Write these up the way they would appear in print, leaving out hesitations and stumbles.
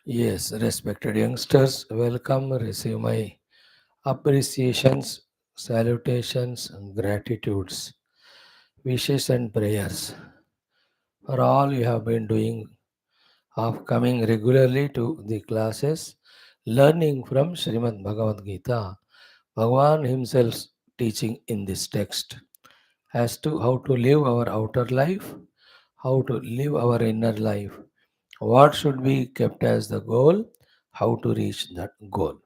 Yes, respected youngsters, welcome. Receive my appreciations, salutations, and gratitudes, wishes, and prayers for all you have been doing of coming regularly to the classes, learning from Srimad Bhagavad Gita, Bhagavan himself teaching in this text as to how to live our outer life, how to live our inner life, what should be kept as the goal, how to reach that goal.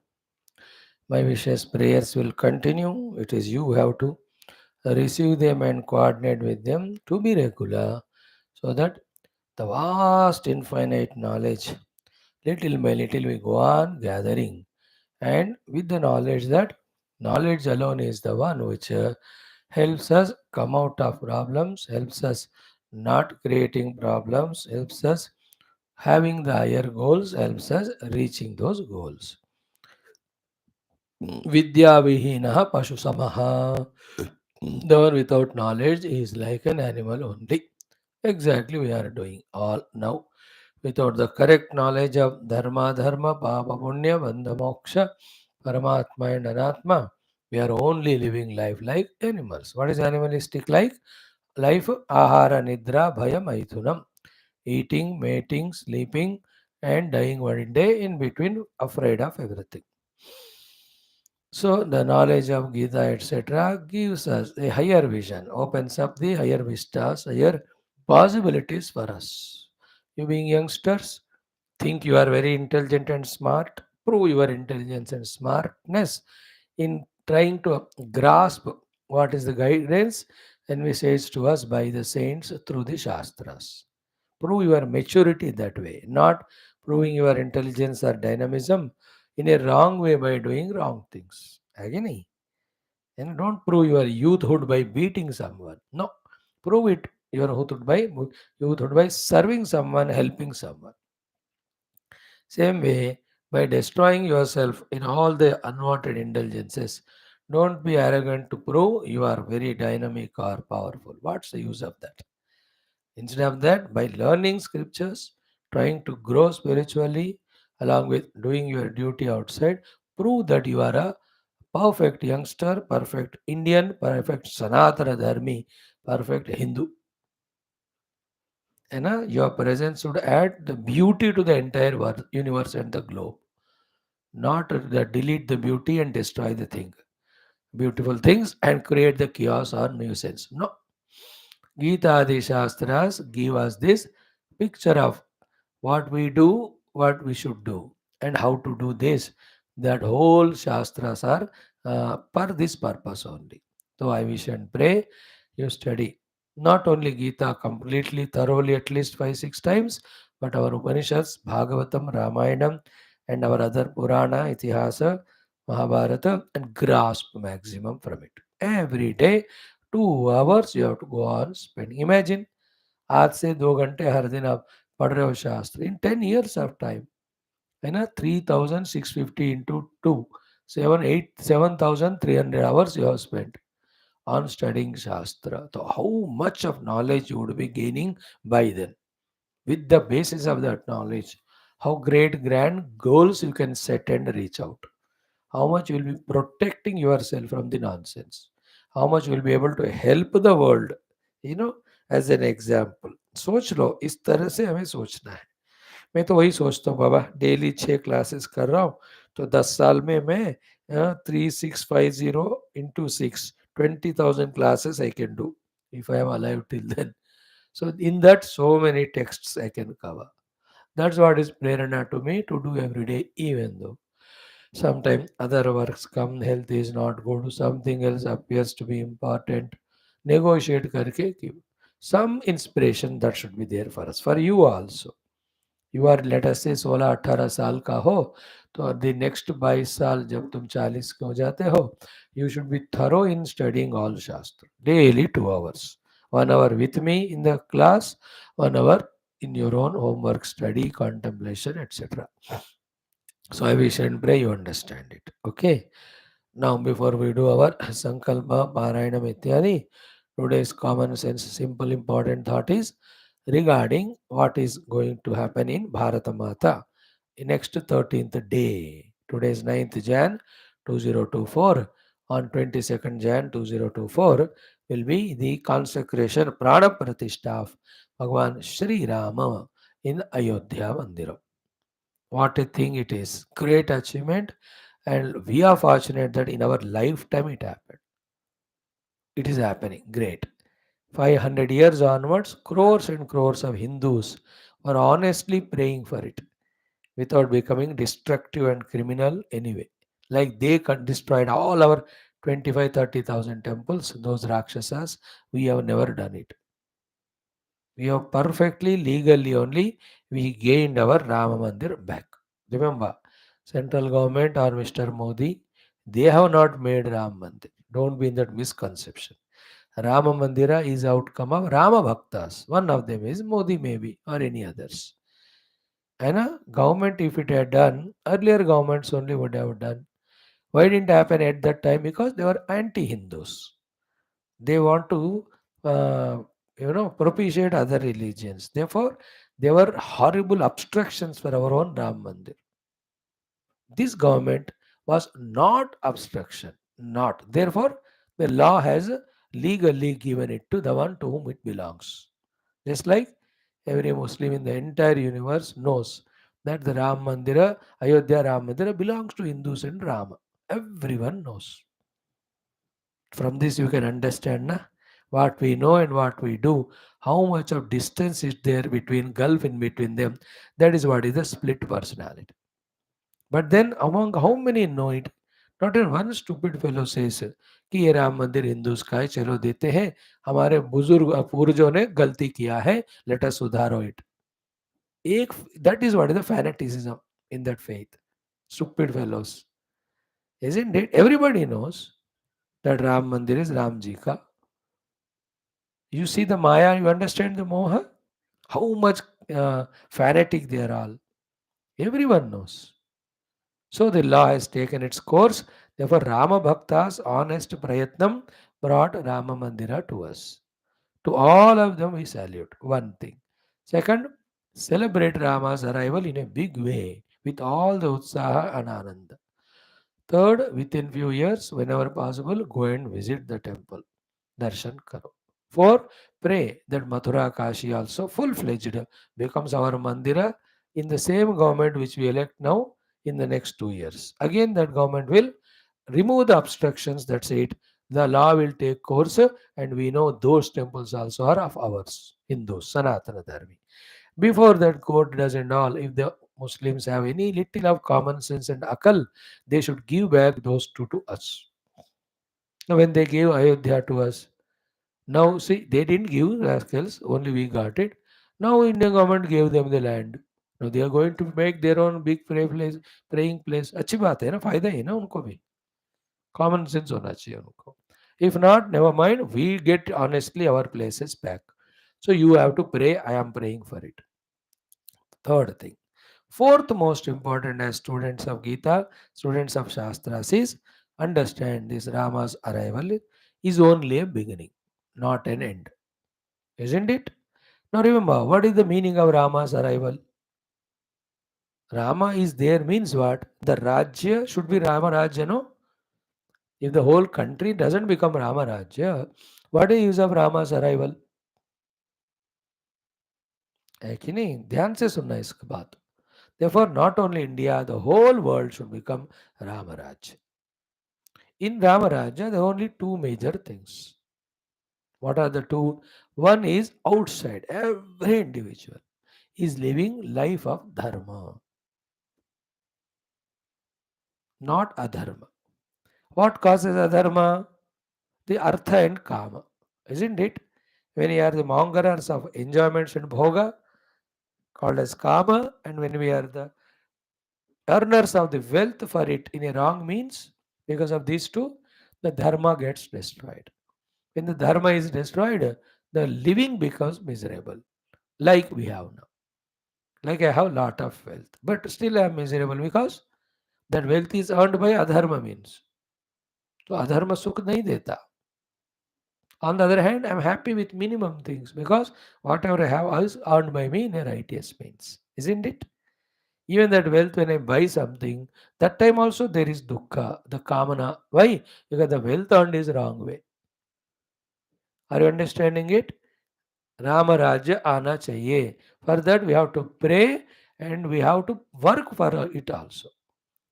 My wishes, prayers will continue. It is you who have to receive them and coordinate with them to be regular so that the vast infinite knowledge, little by little, we go on gathering. And with the knowledge that knowledge alone is the one which helps us come out of problems, helps us not creating problems, helps us having the higher goals, helps us reaching those goals. Vidya vihina pashu samaha. The one without knowledge is like an animal only. Exactly, we are doing all now. Without the correct knowledge of dharma, papa, punya, bandha, moksha, paramatma, and anatma, we are only living life like animals. What is animalistic like? Life, ahara, nidra, bhaya, maithunam. Eating, mating, sleeping, and dying one day in between, afraid of everything. So the knowledge of Gita, etc., gives us a higher vision, opens up the higher vistas, higher possibilities for us. You being youngsters, think you are very intelligent and smart, prove your intelligence and smartness in trying to grasp what is the guidance envisaged to us by the saints through the Shastras. Prove your maturity that way, not proving your intelligence or dynamism in a wrong way by doing wrong things. Again, and don't prove your youthhood by beating someone. No, prove it your youthhood by serving someone, helping someone. Same way, by destroying yourself in all the unwanted indulgences, don't be arrogant to prove you are very dynamic or powerful. What's the use of that? Instead of that, by learning scriptures, trying to grow spiritually, along with doing your duty outside, prove that you are a perfect youngster, perfect Indian, perfect Sanatana Dharmi, perfect Hindu. And your presence would add the beauty to the entire universe and the globe. Not that delete the beauty and destroy the thing. Beautiful things and create the chaos or nuisance. No. Gita Adi Shastras give us this picture of what we do, what we should do, and how to do this. That whole Shastras are for this purpose only. So I wish and pray you study not only Gita completely, thoroughly, at least 5, 6 times, but our Upanishads, Bhagavatam, Ramayanam, and our other Purana, Itihasa, Mahabharata, and grasp maximum from it. Every day, 2 hours you have to go on spending. Imagine आज से 2 घंटे हर दिन आप पढ़ रहे हो शास्त्र इन 10 years of time है ना 3650 into 2 7,300 hours you have spent on studying shastra. So how much of knowledge you would be gaining by then with the basis of that knowledge, how great grand goals you can set and reach out, how much you will be protecting yourself from the nonsense, how much you will be able to help the world, you know, as an example. सोच लो इस तरह से हमें सोचना है. मैं तो वही सोचता हूँ बाबा डेली 6 क्लासेस कर रहा हूँ तो 10 साल में मैं 3650 into 6 20,000 classes I can do if I am alive till then. So in that so many texts I can cover. That's what is prerana to me to do every day, even though sometimes other works come, health is not good, something else appears to be important. Negotiate करके give. Some inspiration that should be there for us, for you also. You are let us say 16-18 साल का हो तो the next 22 साल जब तुम 40 के हो जाते हो you should be thorough in studying all Shastra. Daily 2 hours. 1 hour with me in the class, 1 hour in your own homework, study, contemplation, etc. So I wish and pray you understand it. Okay. Now before we do our Sankalpa, Parayanam, Ityadi, Today's common sense, simple, important thought is regarding what is going to happen in Bharata Mata in next 13th day. Today is 9th Jan 2024. On 22nd Jan 2024 will be the consecration Prana Pratishtha of Bhagwan Sri Rama in Ayodhya Mandir. What a thing it is. Great achievement, and we are fortunate that in our lifetime it happened. It is happening. Great. 500 years onwards, crores and crores of Hindus were honestly praying for it without becoming destructive and criminal anyway. Like they destroyed all our 25, 30,000 temples, those Rakshasas, we have never done it. We have perfectly legally only we gained our Rama Mandir back. Remember, central government or Mr. Modi, they have not made Ram Mandir. Don't be in that misconception. Rama Mandira is outcome of Rama Bhaktas. One of them is Modi maybe or any others. And a government if it had done, earlier governments only would have done. Why didn't it happen at that time? Because they were anti-Hindus. They want to, uh, propitiate other religions. Therefore, they were horrible obstructions for our own Ram Mandir. This government was not obstruction, not. Therefore, the law has legally given it to the one to whom it belongs. Just like every Muslim in the entire universe knows that the Ram Mandira, Ayodhya Ram Mandira belongs to Hindus and Rama. Everyone knows. From this you can understand what we know and what we do, how much of distance is there between gulf in between them. That is what is the split personality. But then among how many know it? Not even one stupid fellow says कि ये राम मंदिर Hindus का है चलो देते हैं हमारे बुजुर्ग पूर्वजों ने गलती किया है let us सुधारो it. एक that is what is the fanaticism in that faith. Stupid fellows. Isn't it? Everybody knows that Ram Mandir is Ram Ji ka. You see the Maya, you understand the Moha? How much fanatic they are all. Everyone knows. So the law has taken its course. Therefore, Rama Bhakta's honest prayatnam brought Rama Mandira to us. To all of them, we salute. One thing. Second, celebrate Rama's arrival in a big way with all the utsaha and ananda. Third, within few years, whenever possible, go and visit the temple. Darshan karo. Four, pray that Mathura Kashi also full-fledged becomes our Mandira in the same government which we elect now in the next 2 years. Again, that government will remove the obstructions. That's it. The law will take course, and we know those temples also are of ours, Hindus, Sanatana Dharmi. Before that, court does and all. If the Muslims have any little of common sense and akal, they should give back those two to us. Now, when they gave Ayodhya to us, now see, they didn't give rascals, only we got it. Now Indian government gave them the land. Now they are going to make their own big praying place. अच्छी बात है ना, फायदा है ना उनको भी. Common sense होना चाहिए उनको. If not, never mind, we get honestly our places back. So you have to pray, I am praying for it. Third thing. Fourth most important as students of Gita, students of Shastras is understand this Rama's arrival is only a beginning, not an end. Isn't it? Now remember, what is the meaning of Rama's arrival? Rama is there means what? The Rajya should be Rama Rajya, no? If the whole country doesn't become Rama Rajya, what is the use of Rama's arrival? है कि नहीं? ध्यान से सुनना इसकी बात. Therefore, not only India, the whole world should become Rama Rajya. In Rama Rajya, there are only two major things. What are the two? One is outside. Every individual is living life of dharma, not adharma. What causes adharma? The artha and kama. Isn't it? When we are the mongerers of enjoyments and bhoga, called as kama, and when we are the earners of the wealth for it in a wrong means, because of these two, the dharma gets destroyed. When the dharma is destroyed, the living becomes miserable, like we have now. Like I have lot of wealth, but still I am miserable because that wealth is earned by adharma means. तो अधर्म सुख नहीं देता. On the other hand, I'm happy with minimum things because whatever I have is earned by me in a righteous means. Isn't it? Even that wealth, when I buy something, that time also there is dukkha, the kamana. Why? Because the wealth earned is wrong way. Are you understanding it? Rama Raja Ana Chahiye. For that we have to pray and we have to work for it also.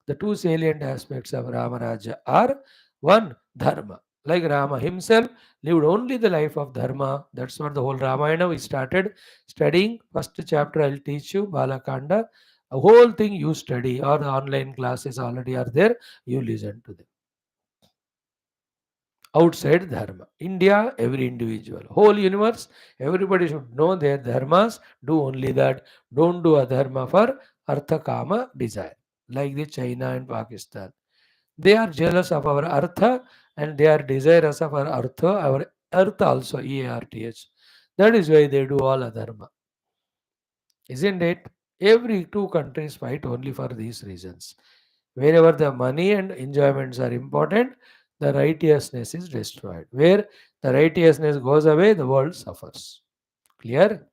The two salient aspects of Rama Raja are one, Dharma. Like Rama himself lived only the life of Dharma. That's what the whole Ramayana we started studying. First chapter I'll teach you, Balakanda. A whole thing you study, or the online classes already are there, you listen to them. Outside dharma. India, every individual. Whole universe, everybody should know their dharmas. Do only that. Don't do adharma for artha kama desire. Like the China and Pakistan. They are jealous of our artha and they are desirous of our artha, our earth also, EARTH. That is why they do all adharma. Isn't it? Every two countries fight only for these reasons. Wherever the money and enjoyments are important, the righteousness is destroyed. Where the righteousness goes away, the world suffers. Clear?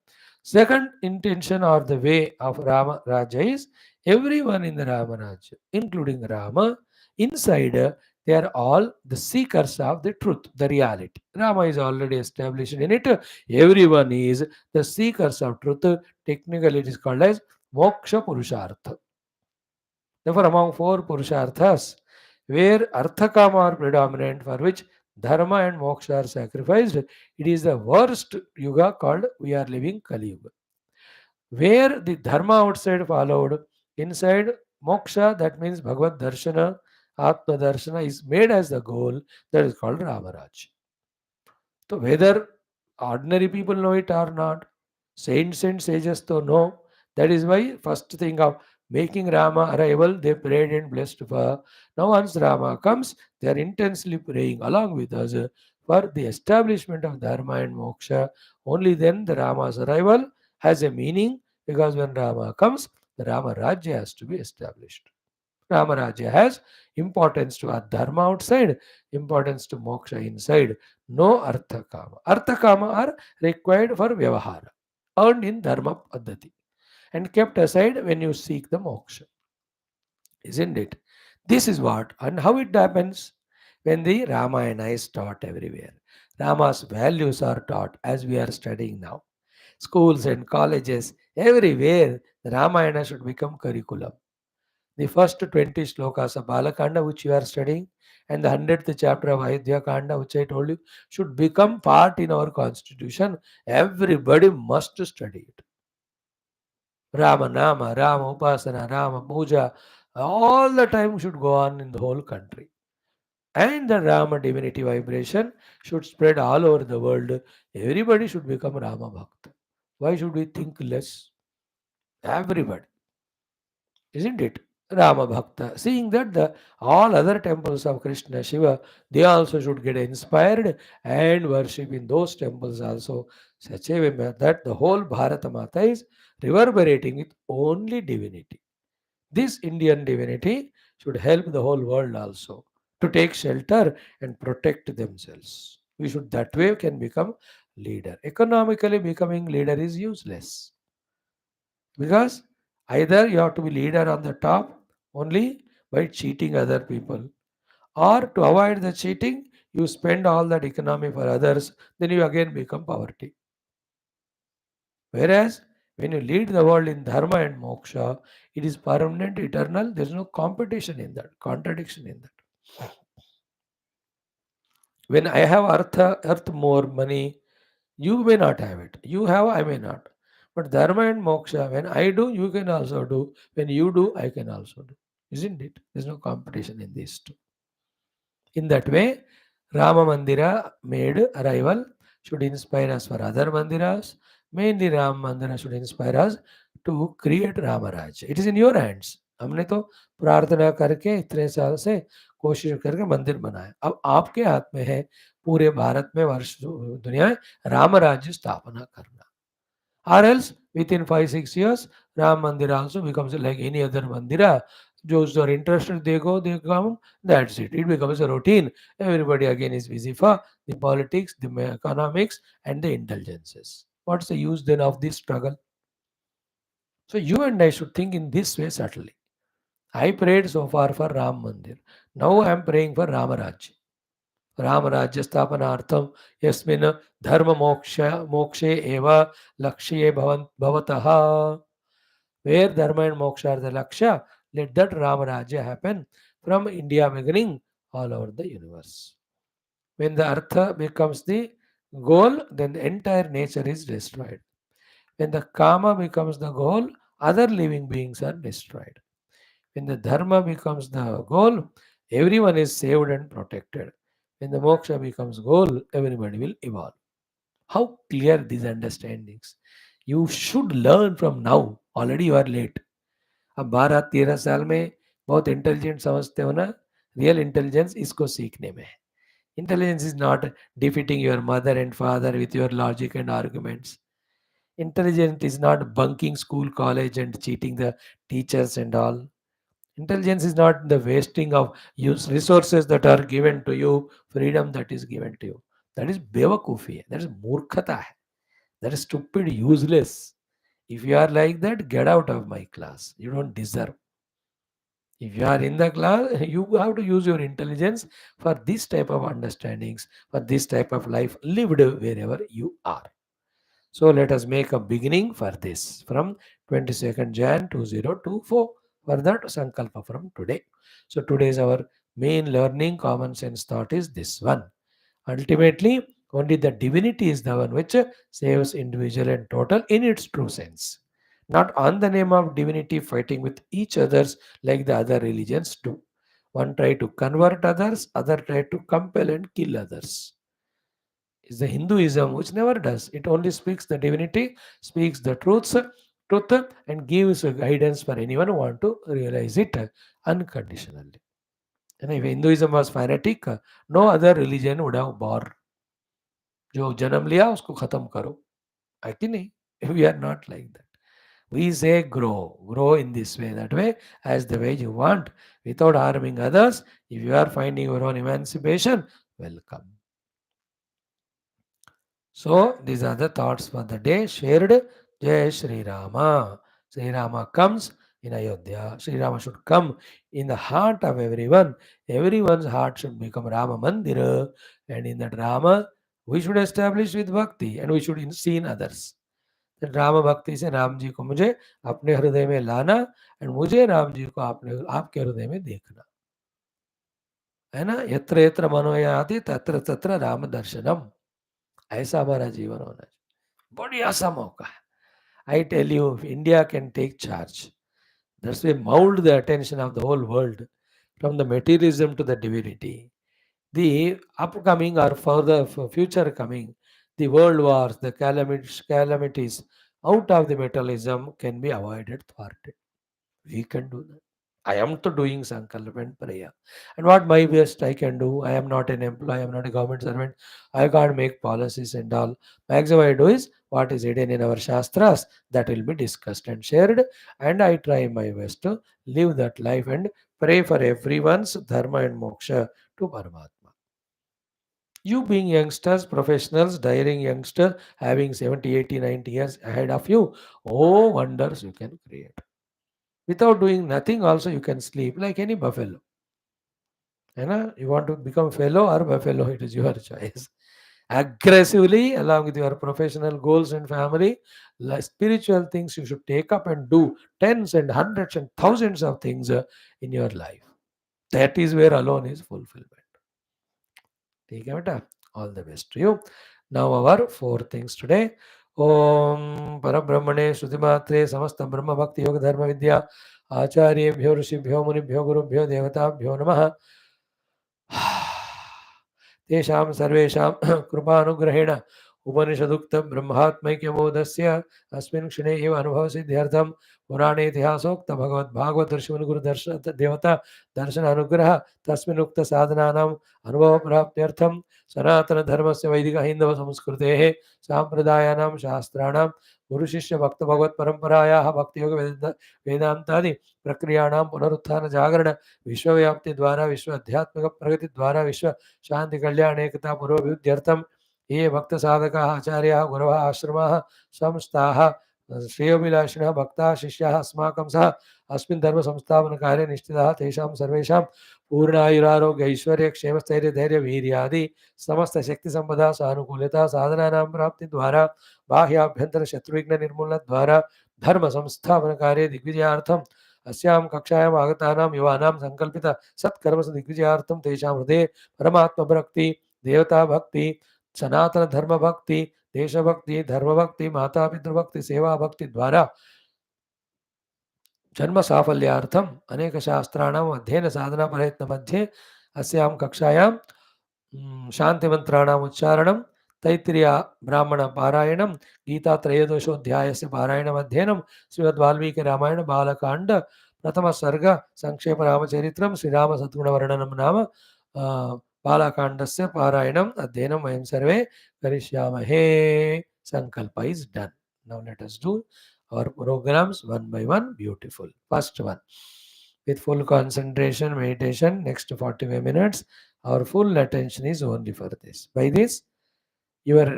Second intention or the way of Rama Raja is everyone in the Rama Raja, including Rama, inside they are all the seekers of the truth, the reality. Rama is already established in it. Everyone is the seekers of truth. Technically, it is called as Moksha Purushartha. Therefore, among four Purusharthas, where Arthakama are predominant, for which Dharma and Moksha are sacrificed, it is the worst yuga called we are living Kali Yuga. Where the Dharma outside followed, inside Moksha, that means Bhagavad Darshana, Atma Darshana is made as the goal, that is called Ramaraj. So whether ordinary people know it or not, saints and sages to know. That is why first thing of making Rama arrival, they prayed and blessed for. Now once Rama comes, they are intensely praying along with us for the establishment of Dharma and Moksha. Only then the Rama's arrival has a meaning because when Rama comes, the Rama Rajya has to be established. Ramarajya has importance to dharma outside, importance to moksha inside. No artha kama. Artha kama are required for vyavahara, earned in dharma paddhati, and kept aside when you seek the moksha. Isn't it? This is what and how it happens when the Ramayana is taught everywhere. Rama's values are taught as we are studying now. Schools and colleges, everywhere, the Ramayana should become curriculum. The first 20 slokas of Balakanda, which you are studying, and the 100th chapter of Ayodhya Kanda, which I told you, should become part in our constitution. Everybody must study it. Rama Nama, Rama Upasana, Rama Puja, all the time should go on in the whole country. And the Rama divinity vibration should spread all over the world. Everybody should become Rama Bhakta. Why should we think less? Everybody. Isn't it? Rama Bhakta. Seeing that the all other temples of Krishna, Shiva, they also should get inspired and worship in those temples also. Such a way that the whole Bharata Mata is reverberating with only divinity. This Indian divinity should help the whole world also to take shelter and protect themselves. We should that way can become leader. Economically becoming leader is useless because either you have to be leader on the top only by cheating other people, or to avoid the cheating, you spend all that economy for others, then you again become poverty. Whereas when you lead the world in dharma and moksha, it is permanent, eternal. There is no competition in that, contradiction in that. When I have earth more money, you may not have it. You have, I may not. But dharma and moksha, when I do, you can also do. When you do, I can also do. Isn't it? There's no competition in these two. In that way, Rama Mandira made arrival should inspire us for other mandiras. Mainly Ram Mandira should inspire us to create Ramaraj. It is in your hands. हमने तो प्रार्थना करके इतने साल से कोशिश करके मंदिर बनाया. अब आपके हाथ में है पूरे भारत में वर्ष दुनिया में राम राज्य स्थापना करना. Or else within 5-6 years, Ram Mandir also becomes like any other Mandira. Those who are interested, they go, they come. That's it. It becomes a routine. Everybody again is busy for the politics, the economics, and the indulgences. What's the use then of this struggle? So you and I should think in this way subtly. I prayed so far for Ram Mandir. Now I am praying for Ramaraj. Ramarajya Sthapanartham Yasmin Dharma Mokshe Eva Lakshye Bhavataha. Where Dharma and Moksha are the Lakshya, let that Ramarajya happen from India beginning all over the universe. When the Artha becomes the goal, then the entire nature is destroyed. When the Kama becomes the goal, other living beings are destroyed. When the Dharma becomes the goal, everyone is saved and protected. When the Moksha becomes goal, everybody will evolve. How clear these understandings. You should learn from now. Already you are late. अब 12-13 साल में बहुत intelligent समझते हो ना, real intelligence इसको सीखने में है. Intelligence is not defeating your mother and father with your logic and arguments. Intelligence is not bunking school, college, and cheating the teachers and all. Intelligence is not the wasting of use resources that are given to you, freedom that is given to you. That is bevakufi. That is murkhata. Hai. That is stupid, useless. If you are like that, get out of my class. You don't deserve. If you are in the class, you have to use your intelligence for this type of understandings, for this type of life lived wherever you are. So let us make a beginning for this from 22nd Jan 2024 for that Sankalpa from today. So today's our main learning common sense thought is this one. Ultimately, only the divinity is the one which saves individual and total in its true sense. Not on the name of divinity fighting with each others like the other religions do. One try to convert others, other try to compel and kill others. Is the Hinduism which never does. It only speaks the divinity, speaks the truth, and gives guidance for anyone who want to realize it unconditionally. And if Hinduism was fanatic, no other religion would have born. जो जन्म लिया उसको खत्म करो, है कि नहीं? We are not like that. We say grow in this way, that way, as the way you want, without harming others. If you are finding your own emancipation, welcome. So these are the thoughts for the day shared. Jai Shri Rama. Shri Rama comes in Ayodhya. Shri Rama should come in the heart of everyone. Everyone's heart should become Rama Mandir. And in that Rama, we should establish with bhakti and we should see in others. That Rama Bhakti से राम जी को मुझे अपने हृदय में लाना and मुझे राम जी को आपने आपके हृदय में देखना, है ना. यत्र यत्र मनोयाति तत्र तत्र राम दर्शनम. ऐसा हमारा जीवन होना चाहिए. बढ़िया सा मौका है. I tell you, if India can take charge, that's why mold the attention of the whole world from the materialism to the divinity. The upcoming or further future coming, the world wars, the calamities out of the materialism can be avoided, thwarted. We can do that. I am to doing Sankalpa and prayer. And what my best I can do, I am not an employee, I am not a government servant, I can't make policies and all. Maximum I do is what is hidden in our Shastras, that will be discussed and shared. And I try my best to live that life and pray for everyone's dharma and moksha to Paramatma. You being youngsters, professionals, daring youngster, having 70, 80, 90 years ahead of you, oh wonders you can create. Without doing nothing also you can sleep like any buffalo. You know, you want to become fellow or buffalo, it is your choice. Aggressively, along with your professional goals and family, like spiritual things you should take up and do tens and hundreds and thousands of things in your life. That is where alone is fulfillment. Take care, beta. All the best to you. Now our four things today. Om Parabrahmane Shrutimatre Samasta Brahma Bhakti Yoga Dharma Vidya Acharyebhyo Rishibhyo Munibhyo Gurubhyo Devatabhyo Namaha. तेषां सर्वेषां कृपानुग्रहेण उपनिषदुक्त ब्रह्मात्मैक्यबोधस्य अस्मिन् क्षणे एव अनुभवसिद्ध्यर्थं पुराणे इतिहासोक्त भगवद्भागवत ऋषिमुनिगुरुदर्श देवता दर्शन अनुग्रह तस्मिन् उक्त साधनानाम् अनुभवप्राप्त्यर्थं सनातनधर्मस्य वैदिक हिन्दव संस्कृतेः साम्प्रदायानां शास्त्राणां गुरुशिष्य भक्त भगवत परंपरायाः भक्तियोग वेदांतादि प्रक्रियाणां पुनरुत्थान जागरण विश्वव्याप्ति द्वारा विश्व आध्यात्मिक प्रगति द्वारा विश्व शांति कल्याण एकता पूर्वभिवृद्ध्यर्थं ये भक्त साधकाः आचार्याः गुरवः आश्रमाः संस्थाः श्रेयोभिलाषिणः भक्ताः शिष्याः अस्माकं सह अस्मिन् धर्म संस्थापन कार्ये निश्चिताः तेषां सर्वेषां पूर्णायुरारोग्य ऐश्वर्य क्षेम स्थैर्य धैर्य वीर्यादि समस्त शक्ति संपदा सानुकूलता साधनानां प्राप्ति द्वारा बाह्याभ्यंतर शत्रुविघ्न निर्मूलन द्वारा धर्म संस्थापन कार्य दिग्विजयार्थम अस्यां कक्षायाम् आगतानां युवानां संकल्पित सत्कर्म दिग्विजयार्थम तेषां हृदये परमात्म भक्ति देवता भक्ति सनातन धर्म भक्ति देशभक्ति धर्मभक्ति माता पितृभक्ति सेवा भक्ति द्वारा जन्म साफल्यार्थम अनेक शास्त्राणाम् अध्ययन साधना प्रयत्न मध्ये अस्यां कक्षायां शांति मंत्राणाम् उच्चारणं तैत्तिरीय ब्राह्मण पारायणं गीता त्रयोदशोऽध्यायस्य पारायणम् अध्ययनं श्रीमद् वाल्मीकि रामायण बालकांड प्रथम सर्ग संक्षेप रामचरित्रं श्रीराम सद्गुणवर्णनं नाम बालकांडस्य पारायणम् अध्ययनं वयं सर्वे करिष्यामहे. संकल्प is done. Now let us do our programs one by one. Beautiful. First one, with full concentration meditation, next 45 minutes, our full attention is only for this. By this, your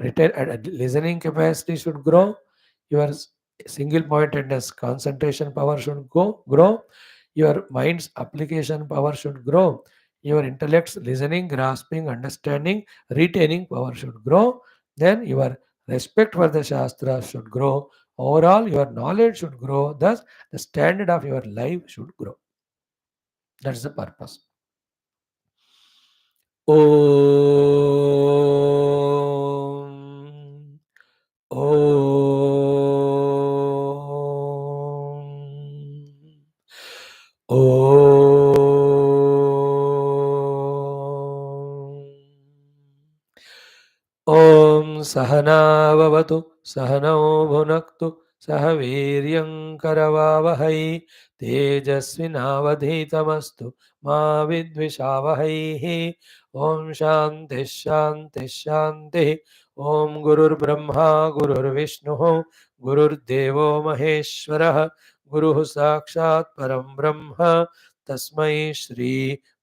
listening capacity should grow, your single pointedness concentration power should grow, your mind's application power should grow, your intellect's listening, grasping, understanding, retaining power should grow, then your respect for the shastra should grow. Overall, your knowledge should grow. Thus, the standard of your life should grow. That's the purpose. Om. Om. Om Sahanavavatu Sahano Bhunaktu सह वीर्यं करवावहै तेजस्विनावधीतमस्तु मा विद्विषावहैः. ओम शांति शांति शांति. ओम गुरुर्ब्रह्मा गुरुर्विष्णुः गुरुर्देवो महेश्वरः गुरुः साक्षात् परं ब्रह्म तस्मै श्री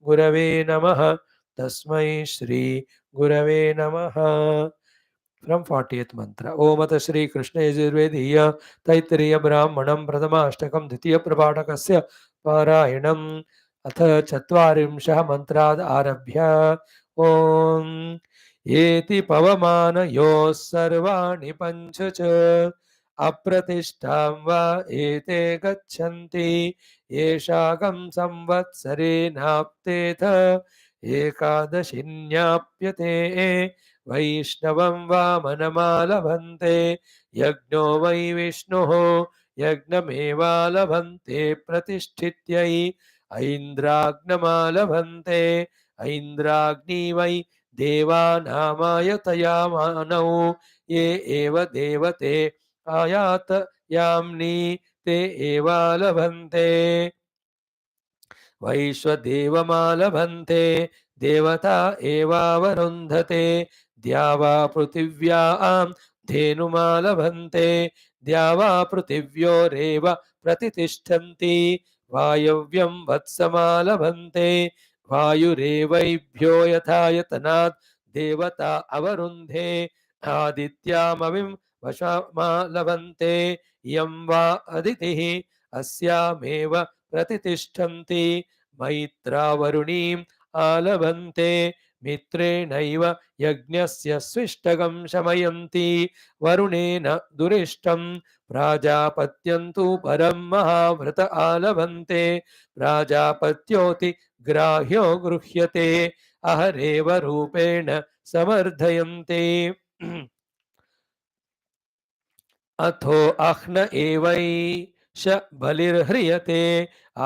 गुरवे नमः. तस्मै श्री गुरवे नमः. From 40th mantra. Om Ata Shri Krishna Yajurvediya Taittiriya Brahmanam Pradhamastakam Ditiya Prabhatakasya Parayanam Atha Chatvarimshah Mantrad Arabhya. Om Yeti Pavamana Yos Sarvani Panchacha Apratishtam Va Ete Gachanti Yeshagam Samvatsare Naptetha Ekadashinyapyate वैष्णवं वामनमालभन्ते यज्ञो वै विष्णुः यज्ञमेवालभन्ते प्रतिष्ठित्यै ऐन्द्राग्नमालभन्ते ऐन्द्राग्नी वै देवानामायतया मानौ ये एव देवते आयातयाम्नि ते एवालभन्ते वैश्वदेवमालभन्ते देवता एवावरुन्धते द्यावा पृथिव्यां धेनुमालभन्ते द्यावा पृथिव्योरेव प्रतितिष्ठन्ति वायव्यं वत्समालभन्ते वायुरेवैभ्यो यथायतनात् देवता अवरुन्धे आदित्यामविं वशमालभन्ते यं वा अदितिः अस्यामेव प्रतितिष्ठन्ति मैत्रावरुणीम् आलभन्ते मित्रेणैव यज्ञस्य स्विष्टगं शमयन्ति वरुणेन दुरिष्टं प्राजापत्यन्तु परं महाव्रत आलभन्ते प्राजापत्योति ग्राह्यो गृह्यते अहरेव रूपेण समर्धयन्ते अथो अह्न एवैष बलिर्ह्रियते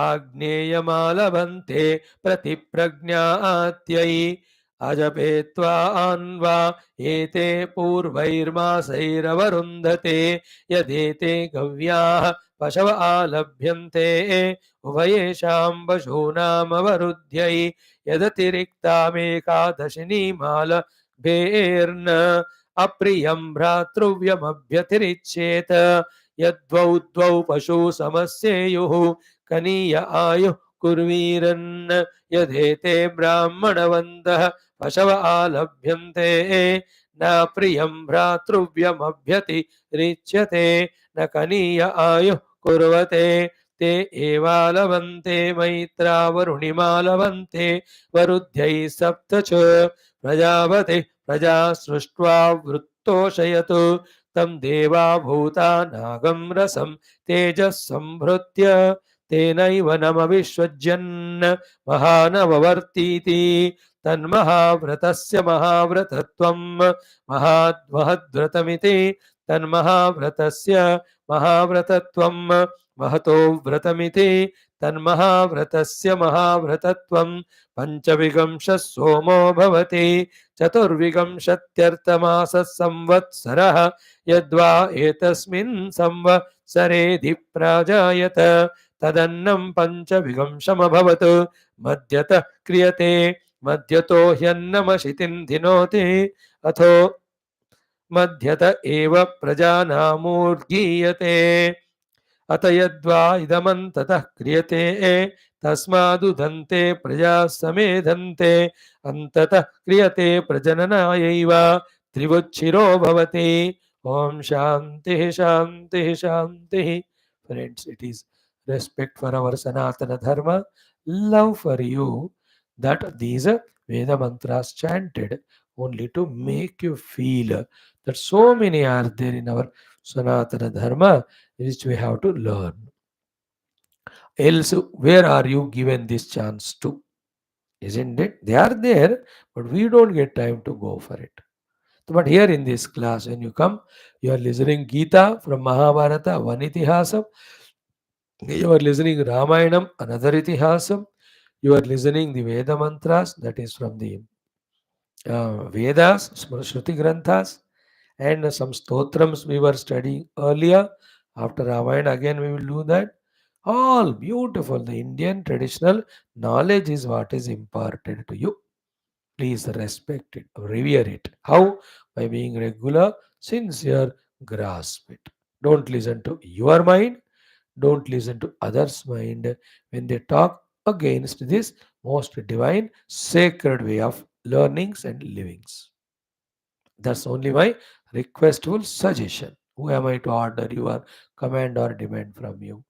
आग्नेयमालभन्ते प्रतिप्रज्ञात्यै अजपेत्वा अन्वा एते पूर्वैर्मासैरवरुन्धते यदेते गव्याः पशव आलभ्यन्ते उभयेषां पशूनामवरुध्यै यदतिरिक्तामेकादशिनीमालभेर्न अप्रियं भ्रातृव्यमभ्यतिरिच्येत यद्वौ द्वौ पशु समस्येयुः कनीय आयुः कुर्वीरन् यदेते ब्राह्मणवन्तः पशव आलभ्यन्ते न प्रियं भ्रातृव्यमभ्यतिरिच्यते न कनीय आयुः कुर्वते ते एवालवन्ते मैत्रावरुणिमालवन्ते वरुद्ध्यै सप्त च प्रजापतिः प्रजा सृष्ट्वा वृत्तोषयतु तं देवा भूता नागं रसं तेजः संभृत्य तेनैव नमविश्वज्यन् महानववर्तीति तन्महाव्रतस्य महाव्रतत्वं महद्व्रतमिति तन्महाव्रतस्य महाव्रतत्वं महतो व्रतमिति तन्महाव्रतस्य महाव्रतत्वं पञ्चविंशः सोमो भवति चतुर्विंशत्यर्थमासः संवत्सरः यद्वा एतस्मिन् संवत्सरेऽधि प्राजायत तदन्नं पञ्चविंशमभवत् मध्यतः क्रियते मध्यतो ह्यन्नमशितिं धिनोति अथो मध्यत एव प्रजानामूर्गीयते अत यद्वा इदमन्ततः क्रियते तस्मादुदन्ते प्रजा समेधन्ते अन्ततः क्रियते प्रजननायैव त्रिवुच्छिरो भवति ओम शांति शांति शांति. Friends, it is respect for our Sanatana Dharma, love for you, that these Veda mantras chanted only to make you feel that so many are there in our Sanatana Dharma which we have to learn. Else, where are you given this chance to? Isn't it? They are there, but we don't get time to go for it. But here in this class, when you come, you are listening Geetha from Mahabharata, one itihasam. You are listening Ramayanam, another itihasam. You are listening the Veda mantras, that is from the Vedas, Shruti Granthas, and some stotrams we were studying earlier. After Ramayana, again we will do that. All beautiful. The Indian traditional knowledge is what is imparted to you. Please respect it, revere it. How? By being regular, sincere, grasp it. Don't listen to your mind. Don't listen to others' mind when they talk against this most divine, sacred way of learnings and livings. That's only my requestful suggestion. Who am I to order you or command or demand from you?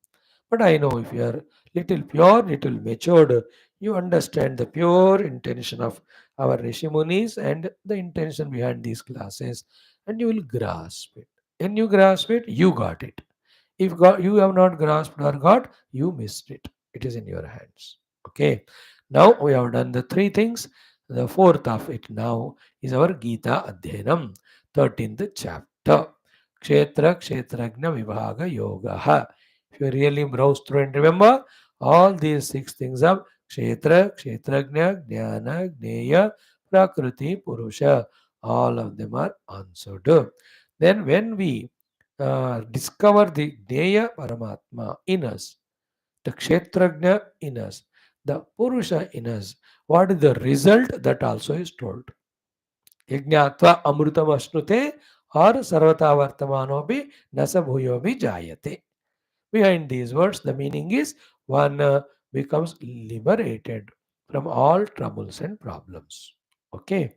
But I know if you are little pure, little matured, you understand the pure intention of our Rishimunis and the intention behind these classes, and you will grasp it. When you grasp it, you got it. If you have not grasped or got, you missed it. It is in your hands. Okay. Now we have done the three things. The fourth of it now is our Gita Adhyanam, 13th chapter. Kshetra Kshetragna Vibhaga Yoga. If you really browse through and remember, all these six things of Kshetra, Kshetragna, Jnana, Jneya, Prakriti, Purusha, all of them are answered. Then when we discover the Jnaya Paramatma in us, the Kshetragna in us, the Purusha in us, what is the result that also is told? Yajnatva amrutam asnute or sarvata vartamanopi nasa bhuyobi jayate. Behind these words, the meaning is one becomes liberated from all troubles and problems. Okay.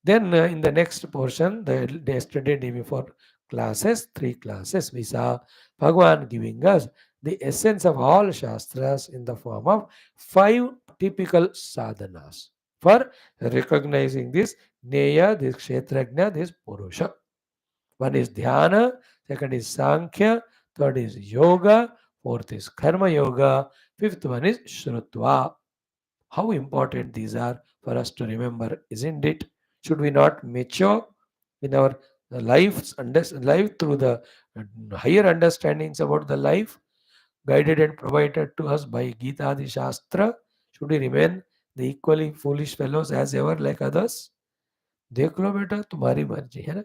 Then in the next portion, the yesterday day before classes, three classes, we saw Bhagavan giving us the essence of all Shastras in the form of five typical sadhanas for recognizing this Neya, this Kshetragna, this Purusha. One is Dhyana, second is Sankhya, third is Yoga, fourth is Karma Yoga, fifth one is Shrutva. How important these are for us to remember, isn't it? Should we not mature in our life through the higher understandings about the life guided and provided to us by Gita the Shastra? Should we remain The equally foolish fellows as ever like others. देख लो बेटा तुम्हारी मर्जी है ना.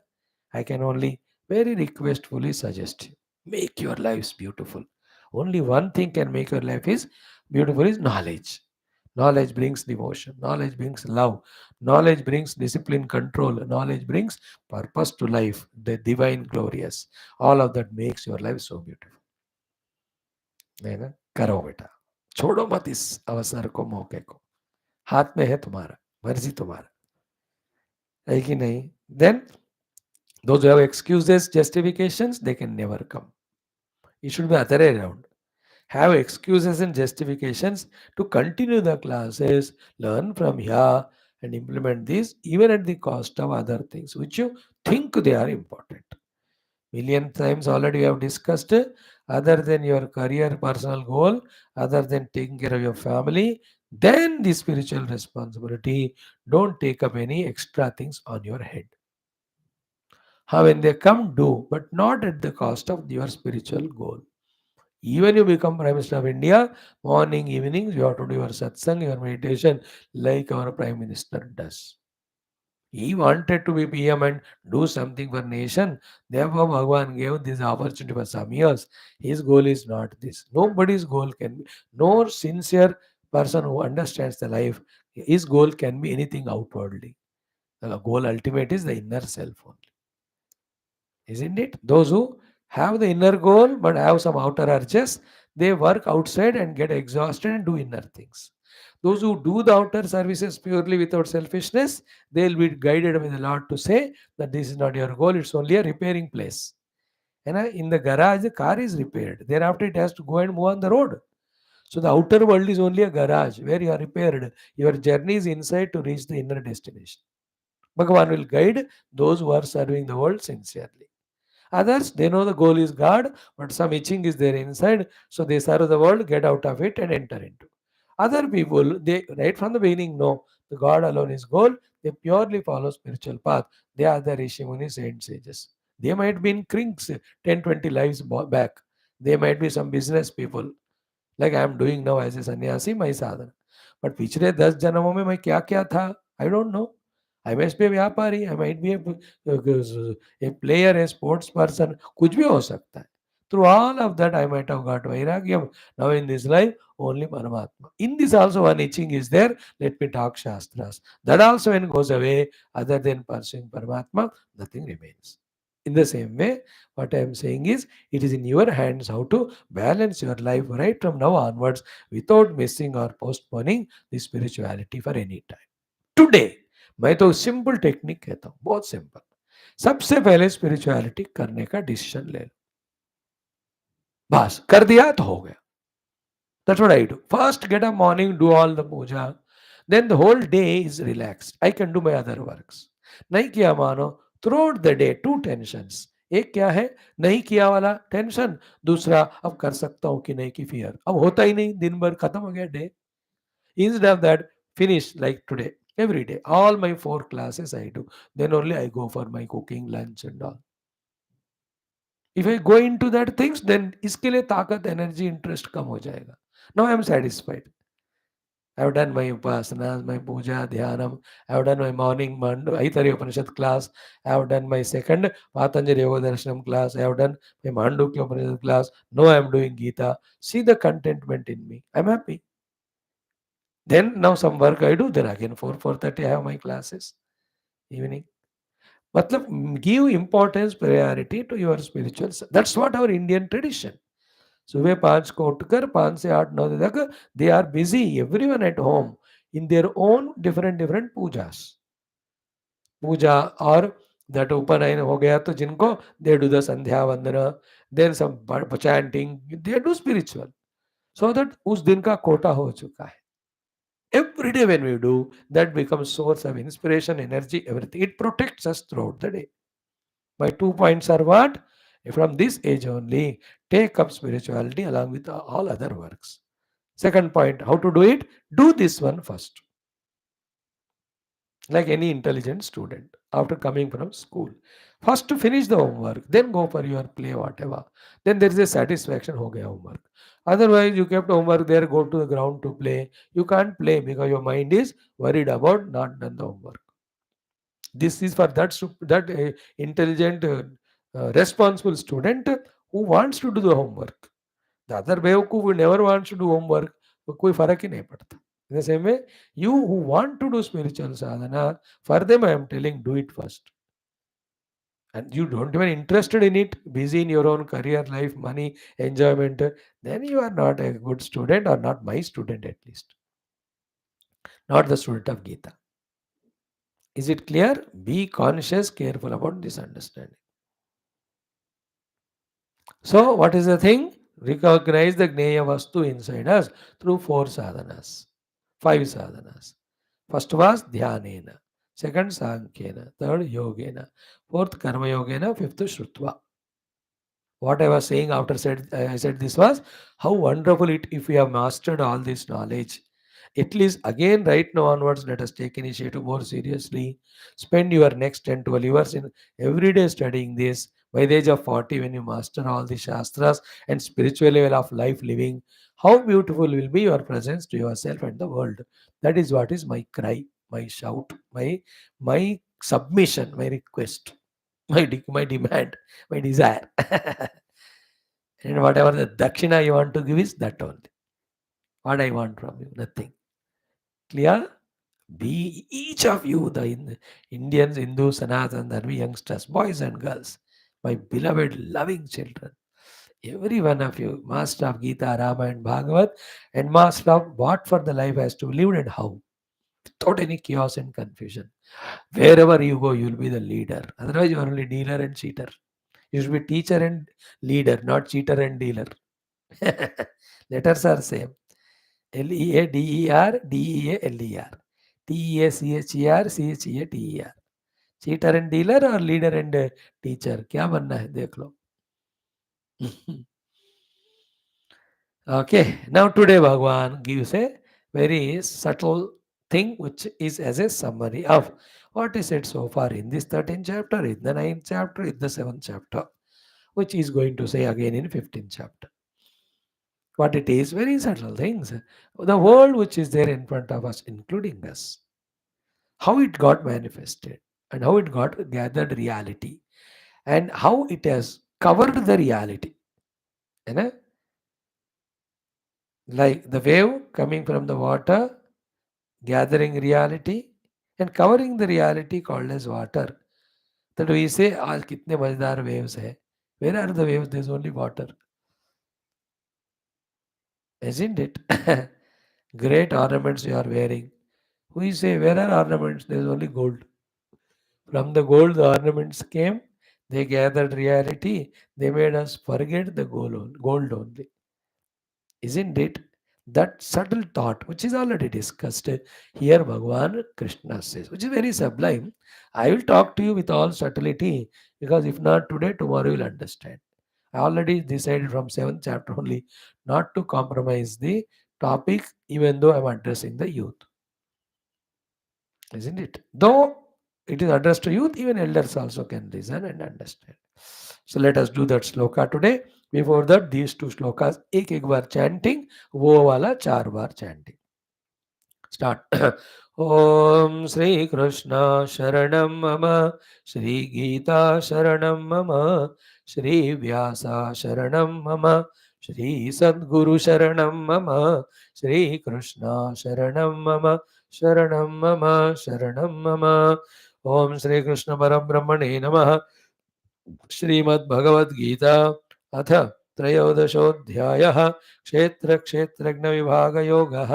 I can only very requestfully suggest you. Make your lives beautiful. Only one thing can make your life is beautiful is knowledge. Knowledge brings devotion. Knowledge brings love. Knowledge brings discipline, control. Knowledge brings purpose to life. The divine, glorious. All of that makes your life so beautiful. है ना. करो बेटा. छोड़ो मत इस अवसर को, मौके को. हाथ में है तुम्हारा, मर्जी तुम्हारा है कि नहीं. Then those who have excuses, justifications, they can never come. It should be other way around. Have excuses and justifications to continue the classes, learn from here, and implement these even at the cost of other things which you think they are important. Million times already we have discussed, other than your career, personal goal, other than taking care of your family, then the spiritual responsibility. Don't take up any extra things on your head. How when they come, do, but not at the cost of your spiritual goal. Even you become Prime Minister of India, morning, evenings, you have to do your satsang, your meditation, like our Prime Minister does. He wanted to be PM and do something for nation. Therefore, Bhagwan gave this opportunity for some years. His goal is not this. Nobody's goal can be. No sincere person who understands the life, his goal can be anything outwardly. The goal ultimate is the inner self only. Isn't it? Those who have the inner goal but have some outer urges, they work outside and get exhausted and do inner things. Those who do the outer services purely without selfishness, they'll be guided by the Lord to say that this is not your goal, it's only a repairing place. And in the garage, the car is repaired. Thereafter, it has to go and move on the road. So the outer world is only a garage where you are repaired. Your journey is inside to reach the inner destination. Bhagavan will guide those who are serving the world sincerely. Others, they know the goal is God, but some itching is there inside, so they serve the world, get out of it, and enter into. Other people, they right from the beginning know the God alone is goal. They purely follow spiritual path. They are the Rishi Muni saints sages. They might be in crinks 10, 20 lives back. They might be some business people like I am doing now as a sannyasi, my sadhana. But पिछले 10 जन्मों में मैं क्या क्या था? I don't know. I must be a व्यापारी. I might be a player, a sports person. कुछ भी हो सकता है. Through all of that, I might have got vairagyam. Now in this life, only Paramatma. In this also one itching is there. Let me talk Shastras. That also when goes away, other than pursuing Paramatma, nothing remains. In the same way, what I am saying is, it is in your hands how to balance your life right from now onwards without missing or postponing the spirituality for any time. Today, मैं तो simple technique कहता हूँ, बहुत simple. सबसे पहले spirituality करने का decision ले लो. बस कर दिया तो हो गया. That's what I do. First, get up morning, do all the puja. Then the whole day is relaxed. I can do my other works. नहीं किया मानो, throughout the day, two tensions. एक क्या है, नहीं किया वाला टेंशन. दूसरा, अब कर सकता हूँ कि नहीं की फियर. अब होता ही नहीं, दिन भर खत्म हो गया day. Instead of that, finish like today, every day. All my 4 classes I do. Then only I go for my cooking, lunch and all. If I go into that things, then इसके लिए ताकत, energy, interest कम हो जाएगा. Now I am satisfied. I have done my upasanas, my puja, dhyanam. I have done my morning Aitariya Upanishad class. I have done my second Patanjali Yoga Darshanam class. I have done my Mandukya Upanishad class. Now I am doing Geetha. See the contentment in me. I am happy. Then now some work I do. Then again 4:30 I have my classes. Evening. मतलब give importance, priority to your spiritual. That's what our Indian tradition. सुबह 5 को उठकर 5 से 8 9 तक they are busy, everyone at home in their own different pujas. पूजा और that उपनयन हो गया तो जिनको they do the Sandhya Vandana, then some chanting, they do spiritual. So that उस दिन का कोटा हो चुका है. Every day when we do, that becomes source of inspiration, energy, everything. It protects us throughout the day. My 2 points are what? From this age only, take up spirituality along with all other works. Second point, how to do it? Do this one first. Like any intelligent student, after coming from school, First to finish the homework, then go for your play, whatever. Then there is a satisfaction, ho gaya homework. Otherwise, you kept homework there, go to the ground to play. You can't play because your mind is worried about not done the homework. This is for that intelligent, responsible student who wants to do the homework. The other बेवकूफ who never wants to do homework, वो कोई फर्क ही नहीं पड़ता. In the same way, you who want to do spiritual sadhana, for them I am telling, do it first. And you don't even interested in it, busy in your own career, life, money, enjoyment, then you are not a good student, or not my student at least, not the student of Gita. Is it clear? Be conscious, careful about this understanding. So, what is the thing? Recognize the Gneya Vastu inside us through 4 sadhanas, 5 sadhanas. First was Dhyanena, second Sankhena, third Yogena, fourth Karma Yogena, fifth Shrutva. What I was saying after I said this was how wonderful it if we have mastered all this knowledge. At least again, right now onwards, let us take initiative more seriously. Spend your next 10 12 years in every day studying this. By the age of 40, when you master all the Shastras and spiritual level of life living, how beautiful will be your presence to yourself and the world. That is what is my cry, my shout, my submission, my request, my demand, my desire. And whatever the dakshina you want to give is that only. What I want from you, nothing. Clear? Be each of you, the Indians, Hindus, Sanatan, Dharmi youngsters, boys and girls, my beloved, loving children. Every one of you, master of Gita, Rama, and Bhagavat, and master of what for the life has to be lived and how, without any chaos and confusion. Wherever you go, you will be the leader. Otherwise, you are only dealer and cheater. You should be teacher and leader, not cheater and dealer. Letters are same. Leader, Dealer. Teacher, Cheer. Cheater and dealer or leader and teacher? क्या बनना है देख लो. Okay, now today Bhagwan gives a very subtle thing which is as a summary of what is said so far in this 13th chapter, in the 9th chapter, in the 7th chapter, which is going to say again in 15th chapter. What it is, very subtle things. The world which is there in front of us, including us, how it got manifested and how it got gathered reality and how it has covered the reality. You know? Like the wave coming from the water, gathering reality and covering the reality called as water. That we say, आज कितने मजेदार waves है. Where are the waves? There's only water. Isn't it? Great ornaments you are wearing. We say, where are ornaments? There's only gold. From the gold, the ornaments came. They gathered reality. They made us forget the gold only. Isn't it? That subtle thought, which is already discussed here, Bhagavan Krishna says, which is very sublime. I will talk to you with all subtlety because if not today, tomorrow you will understand. I already decided from 7th chapter only not to compromise the topic, even though I'm addressing the youth. Isn't it? Though it is addressed to youth, even elders also can listen and understand. So let us do that sloka today. Before that, these 2 slokas, एक बार chanting, वो वाला 4 बार chanting. Start. Om Sri Krishna Sharanam Mama, Sri Geetha Sharanam Mama, Sri Vyasa Sharanam Mama, Sri Sadguru Sharanam Mama, Sri Krishna Sharanam Mama, Sharanam Mama, Sharanam Mama. Om Sri Krishna Parabrahmane Namaha. Shrimad Bhagavad Gita अथ त्रयोदशोऽध्यायः क्षेत्रक्षेत्रज्ञविभागयोगः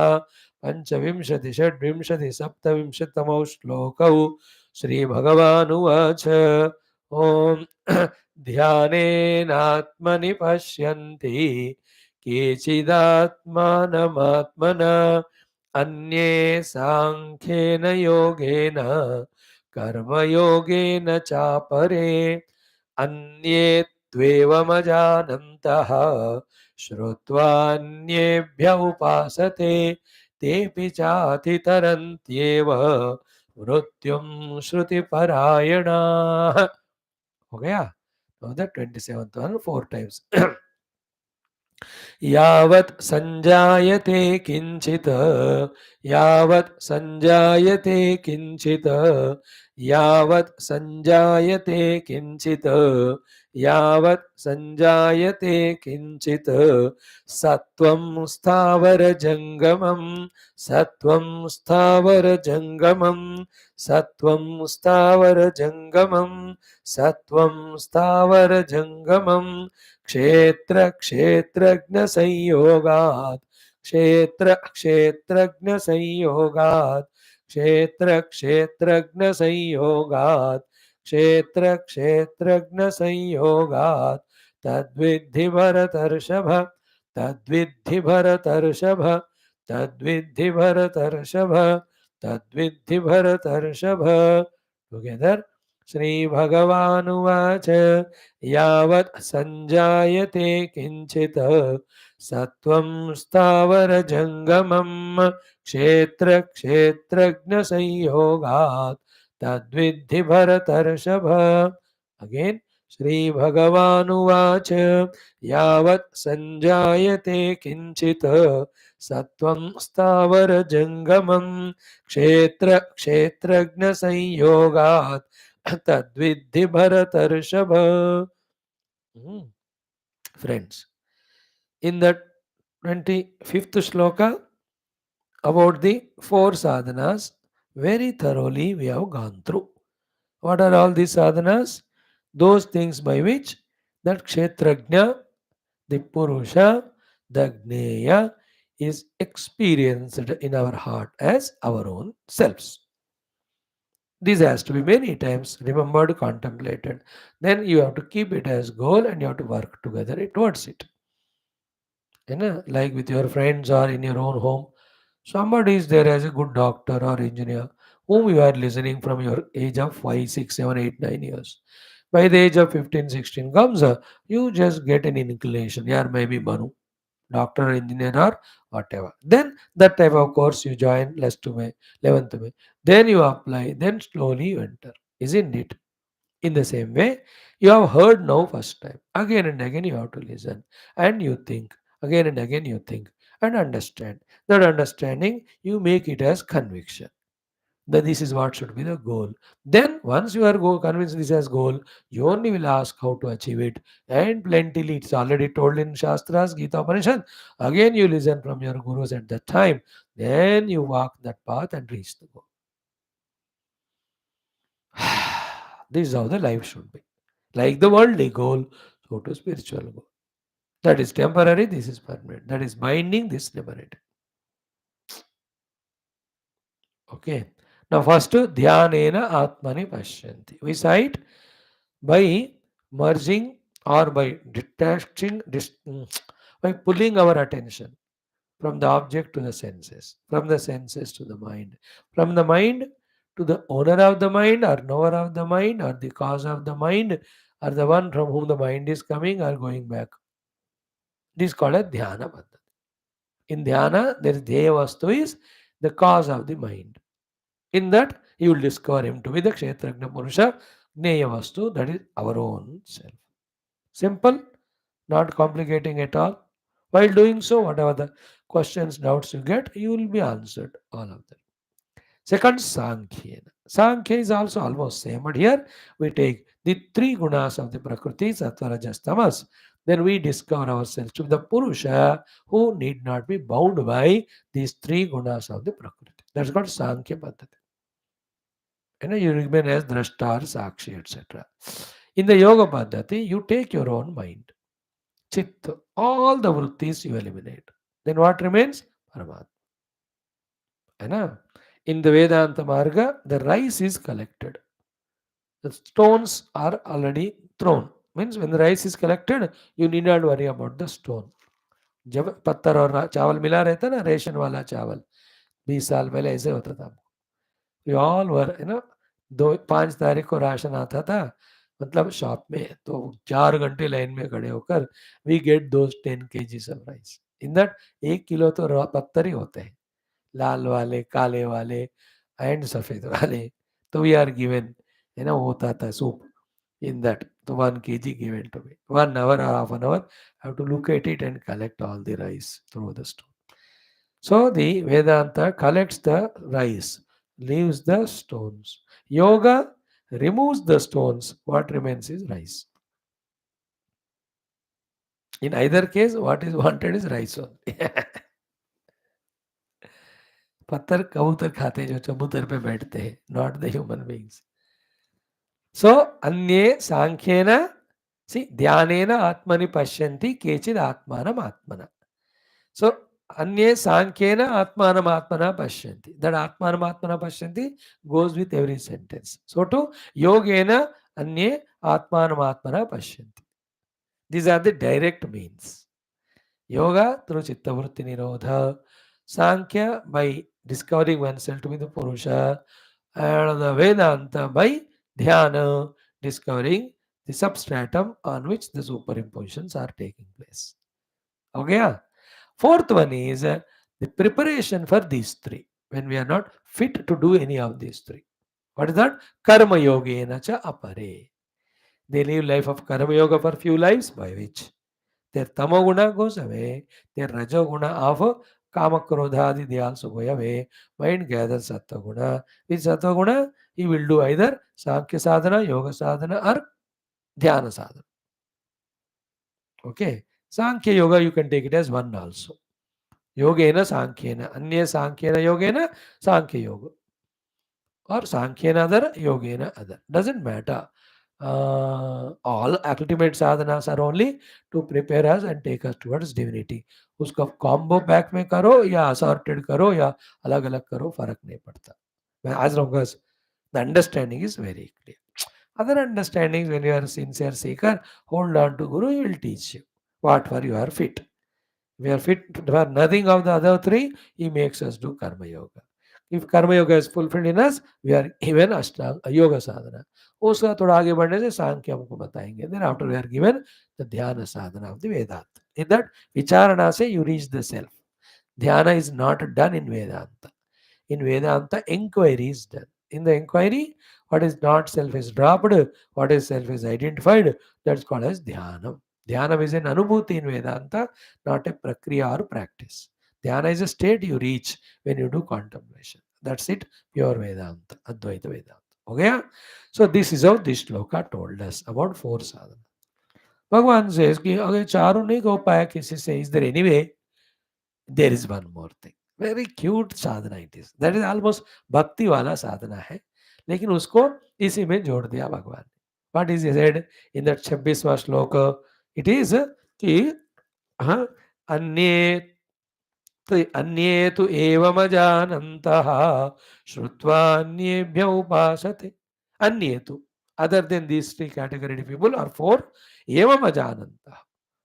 पञ्चविंशति षड्विंशति सप्तविंशतितमौ श्लोकौ श्रीभगवानुवाच ॐ ध्यानेनात्मनि पश्यन्ति केचिदात्मानमात्मना अन्ये साङ्ख्येन योगेन कर्मयोगेन चापरे अन्ये त्वेवमजानन्तः श्रुत्वान्येभ्य उपासते तेऽपि चातितरन्त्येव मृत्युं श्रुतिपरायणाः. हो गया. Now the 27th one 4 times. यावत् सञ्जायते किञ्चित्, यावत् सञ्जायते किञ्चित्, यावत् सञ्जायते किञ्चित्, यावत् सञ्जायते किञ्चित्, सत्त्वं स्थावरजङ्गमं, सत्त्वं स्थावरजङ्गमं, सत्त्वं स्थावरजङ्गमं, सत्त्वं स्थावरजङ्गमं, क्षेत्र क्षेत्रज्ञ संयोगात्, क्षेत्र क्षेत्रज्ञ संयोगात्, क्षेत्र क्षेत्रज्ञ संयोगात्, क्षेत्र क्षेत्रज्ञ संयोगात्, तद्विद्धि भरतर्षभ, तद्विद्धि भरतर्षभ, तद्विद्धि भरतर्षभ, तद्विद्धि भरतर्षभ. टुगेदर. श्रीभगवानुवाच यावत् सञ्जायते किञ्चित् सत्त्वं स्थावरजङ्गमं, क्षेत्रक्षेत्रज्ञसंयोगात् तद्विद्धि भरतर्षभ. अगेन. श्रीभगवानुवाच यावत् सञ्जायते किञ्चित् सत्त्वं स्थावरजङ्गमं, क्षेत्रक्षेत्रज्ञसंयोगात् तद्विद्धि भरतर्षभ. Friends, in the 25th shloka about the four sadhanas, very thoroughly we have gone through. What are all these sadhanas? Those things by which that Kshetragna, the Purusha, the Gneya is experienced in our heart as our own selves. This has to be many times remembered, contemplated. Then you have to keep it as goal and you have to work together towards it. You know, like with your friends or in your own home, somebody is there as a good doctor or engineer whom you are listening from your age of 5, 6, 7, 8, 9 years. By the age of 15, 16 comes, you just get an inclination. Yeah, maybe Manu, doctor, engineer, or whatever. Then that type of course you join less to May, 11th May. Then you apply, then slowly you enter. Isn't it? In the same way, you have heard now first time. Again and again you have to listen. And you think. Again and again you think. And understand. That understanding, you make it as conviction. That this is what should be the goal. Then once you are convinced this as goal, you only will ask how to achieve it. And plentifully, it's already told in Shastras, Gita Upanishad. Again you listen from your gurus at that time. Then you walk that path and reach the goal. This is how the life should be. Like the worldly goal, so to spiritual goal. That is temporary, this is permanent. That is binding, this is liberated. Okay. Now first, dhyanena atmani pashyanti. We cite by merging or by detaching, by pulling our attention from the object to the senses, from the senses to the mind, from the mind to the owner of the mind or knower of the mind or the cause of the mind or the one from whom the mind is coming or going back. This is called a dhyana paddhati. In dhyana, there is Dhyaya Vastu is the cause of the mind. In that, you will discover him to be the Kshetragna Purusha, Jnaya Vastu, that is our own self. Simple, not complicating at all. While doing so, whatever the questions, doubts you get, you will be answered, all of them. Second, Sankhya. Sankhya is also almost same, but here we take the three gunas of the Prakriti, Sattva, Rajas, Tamas. Then we discover ourselves to be the Purusha who need not be bound by these three gunas of the Prakriti. That's called Sankhya Paddhati. You remain as Drashta, Sakshi, etc. In the Yoga Paddhati, you take your own mind, Chitta, all the vrittis you eliminate. Then what remains? Paramatma. In the Vedanta Marga, the rice is collected. The stones are already thrown. Means when the rice is collected, you need not worry about the stone. जब पत्थर और चावल मिला रहता ना ration वाला चावल 20 साल पहले ऐसे होता था वी ऑल वर दो 5 तारीख को राशन आता था मतलब शॉप में तो 4 घंटे लाइन में खड़े होकर we get those 10 kgs of rice in that 1 kilo तो पत्थर ही होते हैं लाल वाले काले वाले एंड सफेद वाले तो वी आर गिवन वो होता था soup in that the 1 kg given to me. 1 hour or half an hour, I have to look at it and collect all the rice through the stone. So the Vedanta collects the rice, leaves the stones. Yoga removes the stones. What remains is rice. In either case, what is wanted is rice only. पत्थर कबूतर खाते हैं जो चबूतर पे बैठते हैं, not the human beings. So अन्ये सांख्येन see ध्यानेन आत्मनि पश्यन्ति केचित् आत्मानम् आत्मना. So अन्ये सांख्येन आत्मानम् आत्मना पश्यन्ति. That आत्मानम् आत्मना पश्यन्ति goes with every sentence. So to योगेन अन्ये आत्मानम् आत्मना पश्यन्ति. These are the direct means. Yoga through Chittavritti Nirodha, Sankhya by discovering oneself to be the Purusha, and the Vedanta by Dhyana, discovering the substratum on which the superimpositions are taking place. Okay? Yeah? Fourth one is the preparation for these three, when we are not fit to do any of these three. What is that? Karma Yogena cha apare. They live life of Karma Yoga for few lives, by which their tamoguna goes away, their rajoguna of kamakrodhadi they also go away, mind gathers sattva-guna. With sattva-guna, he will do either Sankhya sadhana, Yoga sadhana or Dhyana sadhana. Okay. Sankhya Yoga, you can take it as one also. Yogena Sankhena, Anya Sankhena Yogena, Sankhya Yoga. Or Sankhena other, Yogena other. Doesn't matter. All ultimate sadhanas are only to prepare us and take us towards divinity. उसको combo pack में करो या assorted करो या अलग अलग करो, फर्क नहीं पड़ता. As long as the understanding is very clear. Other understandings, when you are a sincere seeker, hold on to Guru, he will teach you what for you are fit. We are fit for nothing of the other three, he makes us do Karma Yoga. If Karma Yoga is fulfilled in us, we are even Ashtanga Yoga Sadhana. उसका थोड़ा आगे बढ़ने से सांख्य हमको बताएंगे. Then after we are given the Dhyana Sadhana of the Vedanta. In that Vicharana se you reach the self. Dhyana is not done in Vedanta. In Vedanta, inquiry is done. In the inquiry, what is not self is dropped, what is self is identified. That's called as Dhyanam. Dhyanam is an anubhuti in Vedanta, not a prakriya or practice. Dhyana is a state you reach when you do contemplation. That's it, pure Vedanta, Advaita Vedanta. Okay? So this is how this shloka told us about 4 sadhana. Bhagavan says कि अगर चारों नहीं हो पाया किसी से, is there any way? There is one more thing. Very cute sadhana it is. That is almost bhakti wala sadhana है, लेकिन उसको इसी में जोड़ दिया भगवान ने. What is he said in that 26वां श्लोक? It is कि हाँ, अन्ये अन्ये तु एवमजानन्तः श्रुत्वा अन्येभ्य उपासते. अन्ये तु, other than these 3 category people are 4 एवमजानन्तः.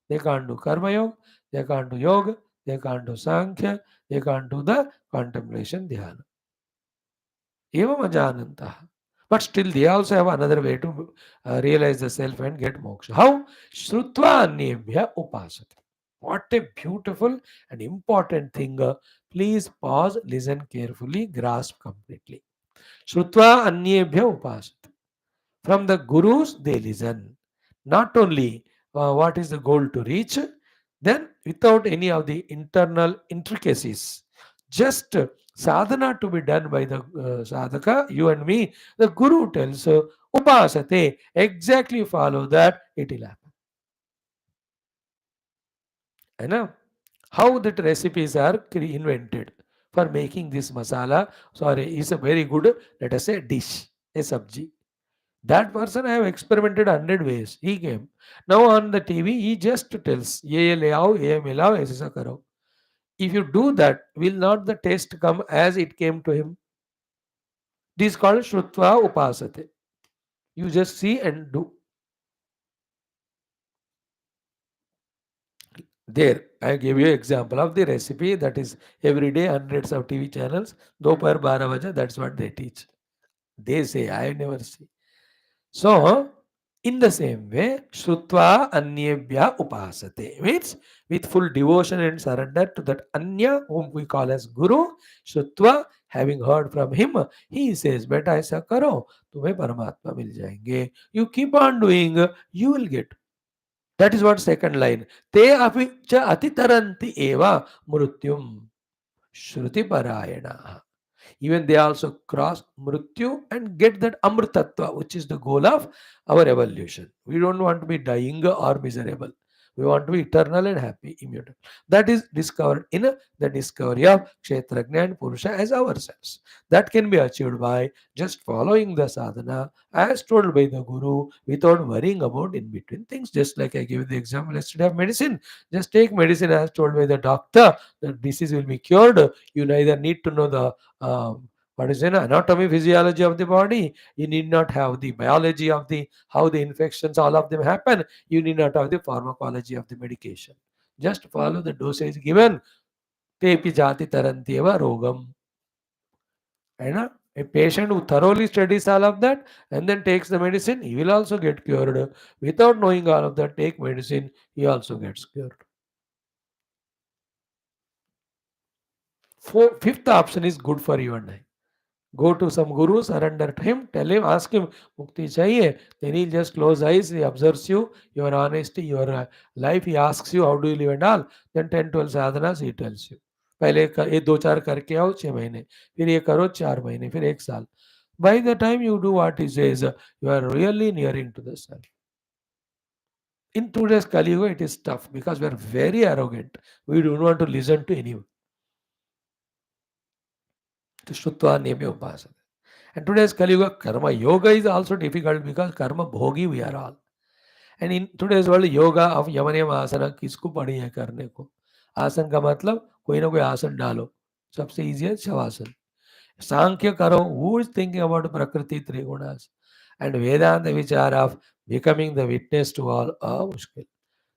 They can't do karma yoga, they can't do yoga, they can't do sankhya, they can't do the contemplation dhyana. Evamajanantah. But still they also have another way to realize the self and get moksha. How? Shrutva annebhya upasate. What a beautiful and important thing. Please pause, listen carefully, grasp completely. Shrutva annebhya upasate. From the gurus, they listen. Not only what is the goal to reach, then without any of the internal intricacies, just sadhana to be done by the sadhaka, you and me, the guru tells, upasate, exactly follow that, it will happen. I know how that recipes are invented for making this masala. Sorry, is a very good, let us say, dish, a sabji. That person I have experimented 100 ways. He came. Now on the TV, he just tells, ye le aao, ye milao, aisa karo. If you do that, will not the taste come as it came to him? This is called Shrutva Upasate. You just see and do. There, I give you example of the recipe that is every day hundreds of TV channels. Dopar 12 baje, that's what they teach. They say, I never see. So, in the same way, Shrutva Anyebhya Upasate means with full devotion and surrender to that Anya, whom we call as Guru, Shrutva, Having heard from him, he says, "Beta ऐसा करो, तुम्हें परमात्मा मिल जाएंगे." You keep on doing, you will get. That is what second line. Te api cha atitaranti eva mrutyum shruti parayana. Even they also cross mrityu and get that amrtatva, which is the goal of our evolution. We don't want to be dying or miserable. We want to be eternal and happy, immutable. That is discovered in the discovery of Kshetragna and Purusha as ourselves. That can be achieved by just following the sadhana as told by the Guru without worrying about in between things. Just like I gave the example yesterday of medicine. Just take medicine as told by the doctor. The disease will be cured. You neither need to know the what is the anatomy physiology of the body. You need not have the biology of the how the infections all of them happen. You need not have the pharmacology of the medication. Just follow the dosage given. Tepi jati tarantyeva rogam. And a patient who thoroughly studies all of that and then takes the medicine, he will also get cured. Without knowing all of that, take medicine, he also gets cured. Fifth option is good for you and I. Go to some guru, surrender to him, tell him, ask him, Mukti chahiye. Then he'll just close eyes, he observes you, your honesty, your life. He asks you, how do you live and all. Then 10, 12 sadhanas he tells you. पहले ये 2-4 करके आओ 6 महीने, फिर ये करो 4 महीने, फिर 1 साल. By the time you do what he says, you are really nearing to the self. In today's Kali Yuga, it is tough because we are very arrogant. We do not want to listen to anyone. To Shrutva Nemya Upasana. And today's Kali Yuga, Karma Yoga is also difficult because Karma Bhogi we are all. And in today's world, yoga of यमनियम आसना किसको पड़ी है करने को? आसन का मतलब कोई ना कोई आसन डालो. सबसे easy है शवासन. सांख्य करो, who is thinking about prakriti trigunas? And Vedanta vichar of becoming the witness to all mushkil.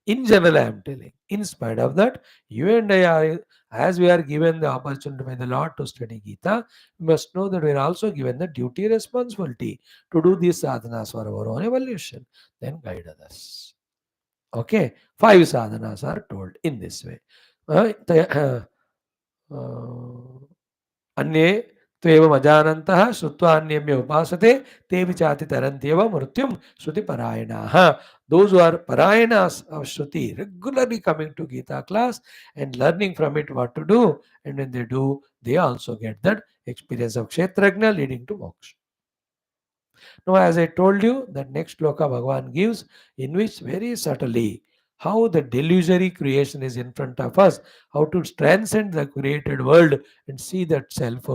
In general, I am telling. In spite of that, you and I are, as we are given the opportunity by the Lord to study Gita, we must know that we are also given the duty responsibility to do these sadhanas for our own evolution. Then guide others. Okay, 5 sadhanas are told in this way. अन्ये त्वेवमजानन्तः श्रुत्वा अन्येभ्य उपासते तेऽपि चाति तरन्त्येव मृत्युं श्रुतिपरायणाः. Those who are parayanas of Shruti, regularly coming to Gita class and learning from it what to do, and when they do, they also get that experience of Kshetragna leading to moksha. Now, as I told you, that next sloka Bhagavan gives, in which very subtly how the delusory creation is in front of us, how to transcend the created world and see that self,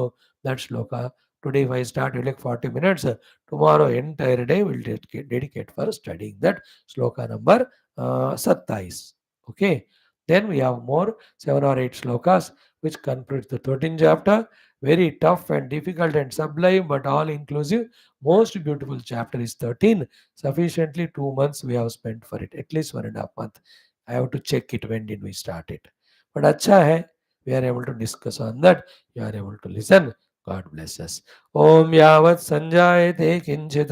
that sloka. Today, if I start with like 40 minutes, tomorrow entire day will dedicate for studying that sloka number 27. Okay. Then we have more 7 or 8 slokas which concludes the 13th chapter. Very tough and difficult and sublime, but all inclusive. Most beautiful chapter is 13. Sufficiently 2 months we have spent for it, at least 1.5 months. I have to check it when did we start it. But acha hai, we are able to discuss on that. You are able to listen. God bless us. Om yavat sanjayate kinchit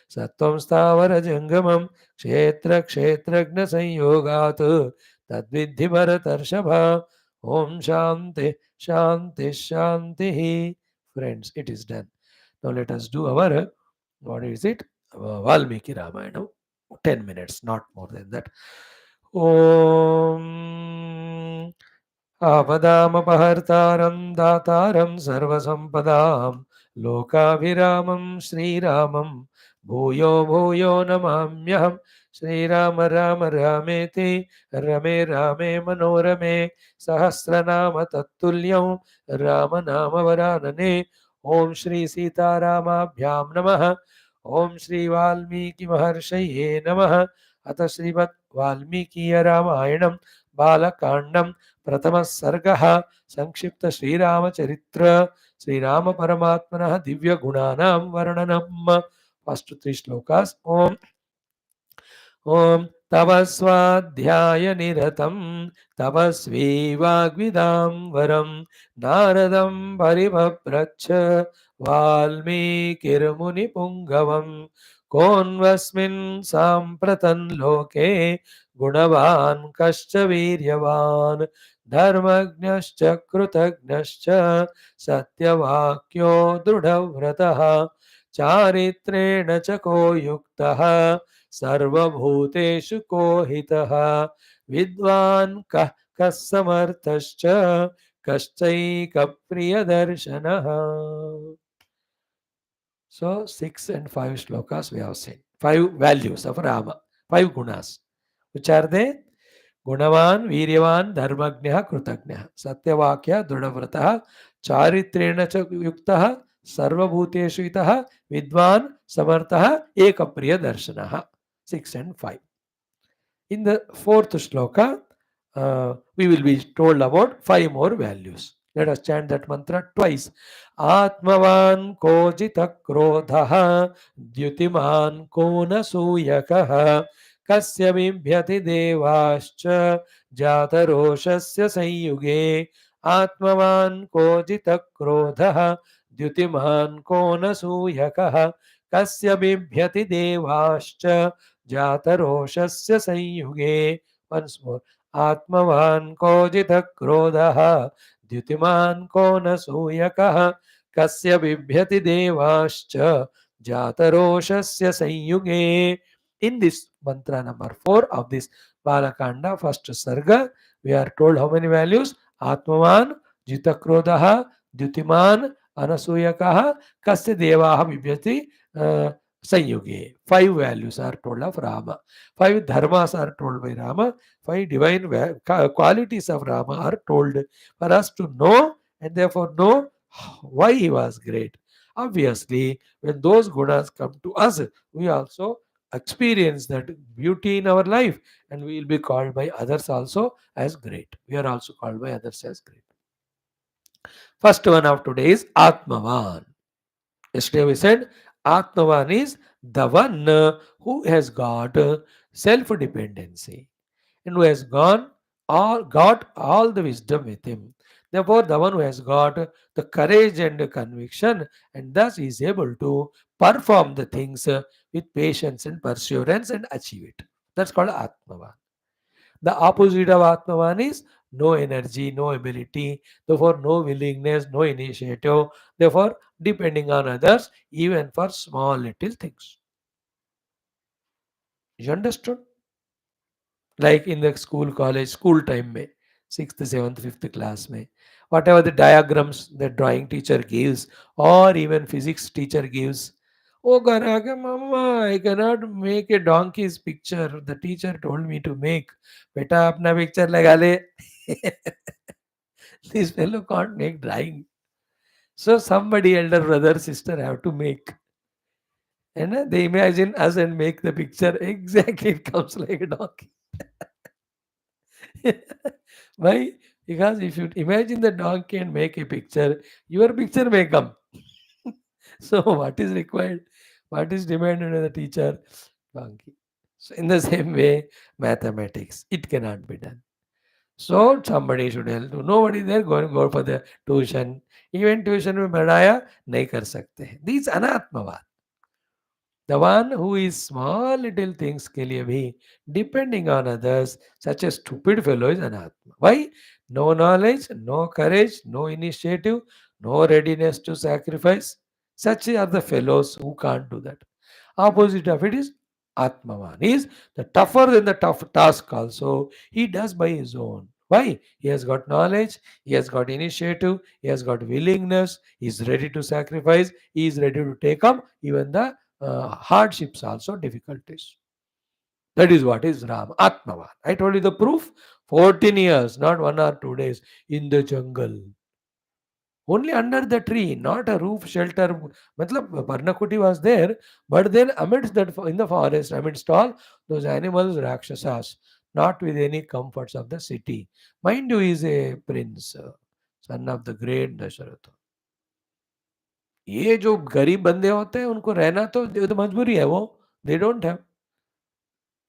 sattvam sthavara jangamam kshetra kshetragna sanyogat tadvidhi bharatarshava. Om shanti shanti shanti. Friends, it is done. Now let us do our, what is it? Valmiki Ramayana. 10 minutes, not more than that. Om Avadamapahārtāram Dātāram Sarvasampadām Lokābhiramam Sriramam Bhuyo Bhuyo Namamyaham Sri Rama Rama Rameti Rame Rame Manorame Sahasranama Tattulyam Rama Nama Varanane Om Shri Sita Ramabhyam Namaha Om Shri Valmiki Maharshaya Namaha Atha Srivat Valmiki Ramayanam Balakandam प्रथम सर्ग संक्षिप्त श्रीरामचरित्र श्रीराम परमात्मनः दिव्य गुणानां वर्णनम्. First 3 shlokas. Om Om तपस्वाध्याय निरतं तपस्वी वाग्विदां वरं नारदं परिपप्रच्छ वाल्मीकिर्मुनिपुङ्गवं कोऽन्वस्मिन् साम्प्रतं लोके गुणवान् कश्च वीर्यवान् धर्मज्ञश्च कृतज्ञश्च सत्यवाक्यो दृढव्रतः चारित्रेण च को युक्तः सर्वभूतेषु को हितः विद्वान् कः कः समर्थश्च कश्चैकप्रियदर्शनः. So 6 and 5 shlokas we have seen. 5 values of Rama, 5 gunas. Which are they? Gunavan, Viryavan, Dharmagnya, Krutagnya. Satyavakya, Drudavrataha, Charitrena cha yuktaha, Sarvabhuteshu itaha, Vidvan, Samartaha, Ekapriya Darshanaha. 6 and 5. In the fourth shloka, we will be told about 5 more values. Let us chant that mantra twice. Atmavan kojita krodhaha dyutiman kona suyakaha kasya bibhyati devascha jataroshasya sanyuge Atmavan kojita krodhaha dyutiman kona suyakaha kasya bibhyati devascha जातरोषस्य संयुगे. Once more. आत्मवान् को जितः क्रोधः द्युतिमान् को न सूयकः कस्य बिभ्यति देवाश्च जातरोषस्य संयुगे. In this mantra number 4 of this Balakanda, first Sarga, we are told how many values? Atmavan, Jitakrodha, Dyutiman, Anasuyakaha, Kasya Devaha Bibhyati, Sanyuge. 5 values are told of Rama. 5 dharmas are told by Rama. 5 divine qualities of Rama are told for us to know and therefore know why he was great. Obviously, when those gunas come to us, we also experience that beauty in our life and we will be called by others also as great. We are also called by others as great. First one of today is Atmavan. Yesterday we said Atmavan is the one who has got self-dependency and who has got all the wisdom with him. Therefore, the one who has got the courage and conviction and thus is able to perform the things with patience and perseverance and achieve it. That's called Atmavan. The opposite of Atmavan is no energy, no ability, therefore no willingness, no initiative, therefore depending on others even for small little things. You understood? Like in the school, college, school time में 6th, 7th, 5th class में whatever the diagrams the drawing teacher gives or even physics teacher gives, oh Garage, Mama, I cannot make a donkey's picture. The teacher told me to make. Beta apna picture लगा ले. This fellow can't make drawing. So somebody elder brother sister have to make. And they imagine us and make the picture exactly it comes like a donkey. Why? Because if you imagine the donkey and make a picture, your picture may come. So what is required? What is demanded of the teacher? Donkey. So in the same way, mathematics, it cannot be done. So somebody should help. Nobody there going go for the tuition. Even tuition में पढ़ाया नहीं कर सकते. These अनात्मवाद. The one who is small little things के लिए भी depending on others, such a stupid fellow is anatma. Why? No knowledge, no courage, no initiative, no readiness to sacrifice. Such are the fellows who can't do that. Opposite of it is Atmavan. He is the tougher than the tough task also. He does by his own. Why? He has got knowledge, he has got initiative, he has got willingness, he is ready to sacrifice, he is ready to take up even the hardships also, difficulties. That is what is Ram, Atmavan. I told you the proof. 14 years, not 1 or 2 days in the jungle. Only under the tree, not a roof shelter. Matlab, Parnakuti was there, but then amidst that, in the forest, amidst all those animals, Rakshasas, not with any comforts of the city. Mind you, he is a prince, son of the great Dasharatha. ये जो गरीब बंदे होते हैं उनको रहना तो मजबूरी है वो, they don't have.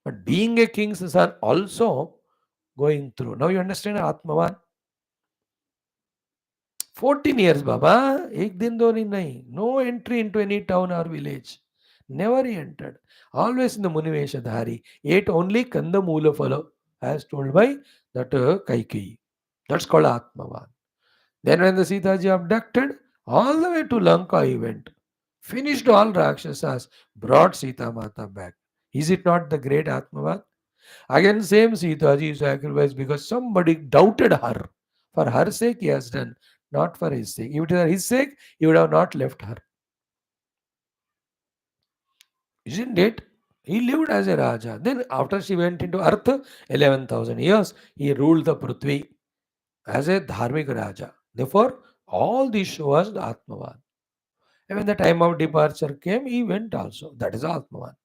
But being a king's son also going through. Now you understand Atmavan? 14 years, Baba. एक दिन दो दिन नहीं. No entry into any town or village. Never he entered. Always in the Muniveshadhari. Ate only Kanda Moola Phala, as told by that Kaikeyi. That's called Atmavan. Then when the Sitaji abducted, all the way to Lanka he went. Finished all Rakshasas, brought Sita Mata back. Is it not the great Atmavan? Again, same Sitaji sacrificed because somebody doubted her. For her sake, he has done, not for his sake. If it were his sake, he would have not left her. Isn't it? He lived as a Raja. Then, after she went into earth, 11,000 years, he ruled the Prithvi as a Dharmik Raja. Therefore, all these show us the Atmavan. And when the time of departure came, he went also. That is Atmavan.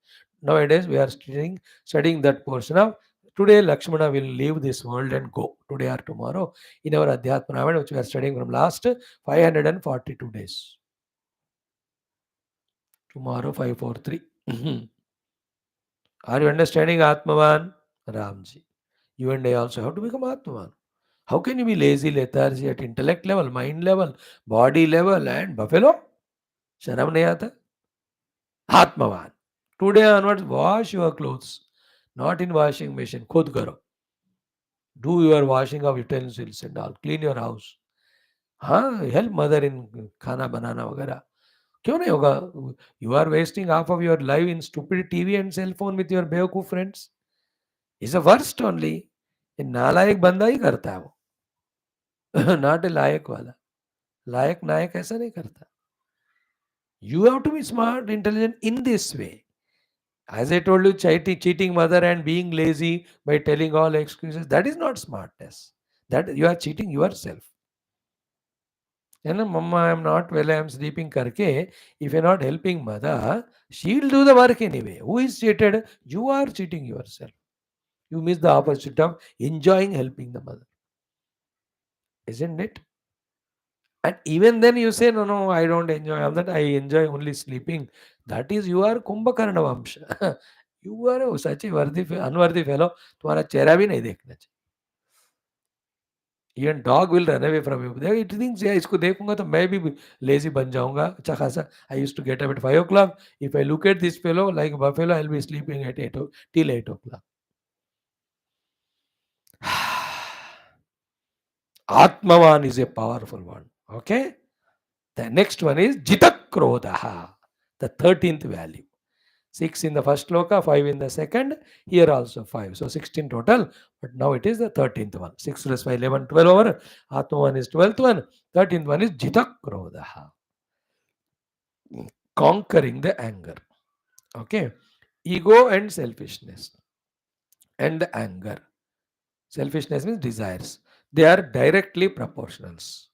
Nowadays, we are studying that portion of today. Lakshmana will leave this world and go today or tomorrow in our Adhyatma Ramayana, which we are studying from last 542 days. Tomorrow, 543. Are you understanding Atmavan? Ramji. You and I also have to become Atmavan. How can you be lazy, lethargy at intellect level, mind level, body level, and buffalo? Sharam nahi aata? Atmavan. Today onwards, wash your clothes. Not in washing machine. Khud karo. Do your washing of utensils and all. Clean your house. हाँ help mother in खाना बनाना वगैरह क्यों नहीं होगा you are wasting half of your life in stupid TV and cell phone with your बेवकूफ friends is a worst only ये नालायक बंदा ही करता है वो not a लायक वाला लायक नायक ऐसा नहीं करता you have to be smart intelligent in this way. As I told you, cheating mother and being lazy by telling all excuses, that is not smartness. That you are cheating yourself. You know, Mama, I am not well, I am sleeping karke. If you're not helping mother, she'll do the work anyway. Who is cheated? You are cheating yourself. You miss the opportunity of enjoying helping the mother. Isn't it? And even then you say, no, no, I don't enjoy all that. I enjoy only sleeping. That is, you are Kumbhakarna Vamsha. You are such a unworthy fellow. तुम्हारा चेहरा भी नहीं देखना चाहिए. Even dog will run away from you. It thinks, yeah, इसको देखूंगा तो मैं भी lazy बन जाऊंगा. अच्छा खासा. I used to get up at 5 o'clock. If I look at this fellow like buffalo, I'll be sleeping at 8 till 8 o'clock. Atmavan is a powerful one. Okay. The next one is Jitakrodha, the 13th value. 6 in the first sloka, 5 in the second, here also 5. So 16 total, but now it is the 13th one. 6 plus 5, 11, 12 over. Atmavan is 12th one. 13th one is Jitakrodha, conquering the anger. Okay. Ego and selfishness. And the anger. Selfishness means desires. They are directly proportionals.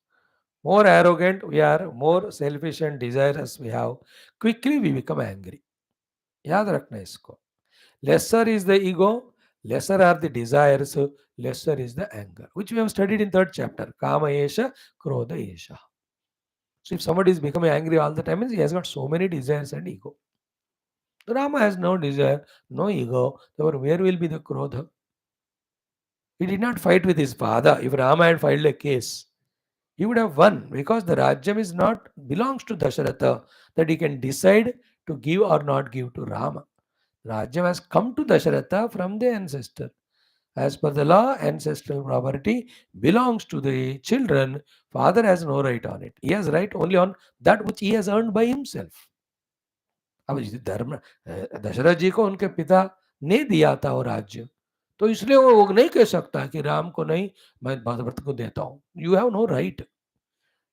More arrogant we are, more selfish and desirous we have, quickly we become angry. याद रखना इसको. Lesser is the ego, lesser are the desires, lesser is the anger, which we have studied in third chapter. Kama esha, krodha esha. So if somebody is becoming angry all the time, means he has got so many desires and ego. The Rama has no desire, no ego. Therefore, where will be the krodha? He did not fight with his father. If Rama had filed a case, he would have won because the Rajyam is not belongs to Dasharatha that he can decide to give or not give to Rama. Rajyam has come to Dasharatha from the ancestor. As per the law, ancestral property belongs to the children. Father has no right on it. He has right only on that which he has earned by himself. अब धर्म दशरथ जी को उनके पिता ने दिया था वो राज्य, तो इसलिए वो नहीं कह सकता कि राम को नहीं, मैं भरत को देता हूँ. You have no right.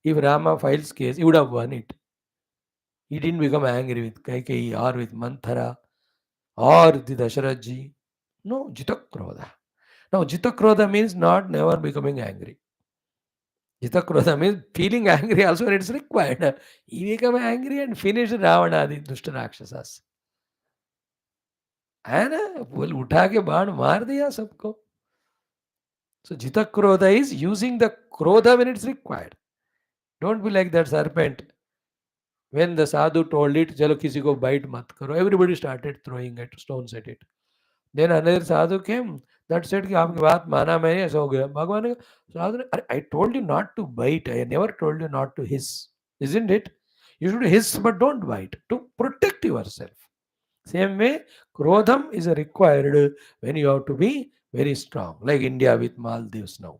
If Rama files case, he would have won it. He didn't become angry with Kaikeyi or with Manthara or the Dasharath ji. No, Jitakrodha. Now, Jitakrodha means not never becoming angry. Jitakrodha means feeling angry also when it's required. He became angry and finished Ravana, the Dushta Rakshasas. है ना, बोल उठा के बाण मार दिया सबको. So Jitakrodha is using the krodha when it's required. Don't be like that serpent. When the sadhu told it, चलो किसी को bite मत करो, everybody started throwing stones at it. Then another sadhu came that said कि आपकी बात माना मैंने, ऐसा हो गया. भगवान ने साधु ने, I told you not to bite. I never told you not to hiss. Isn't it? You should hiss but don't bite to protect yourself. Same way, Krodham is required when you have to be very strong, like India with Maldives now.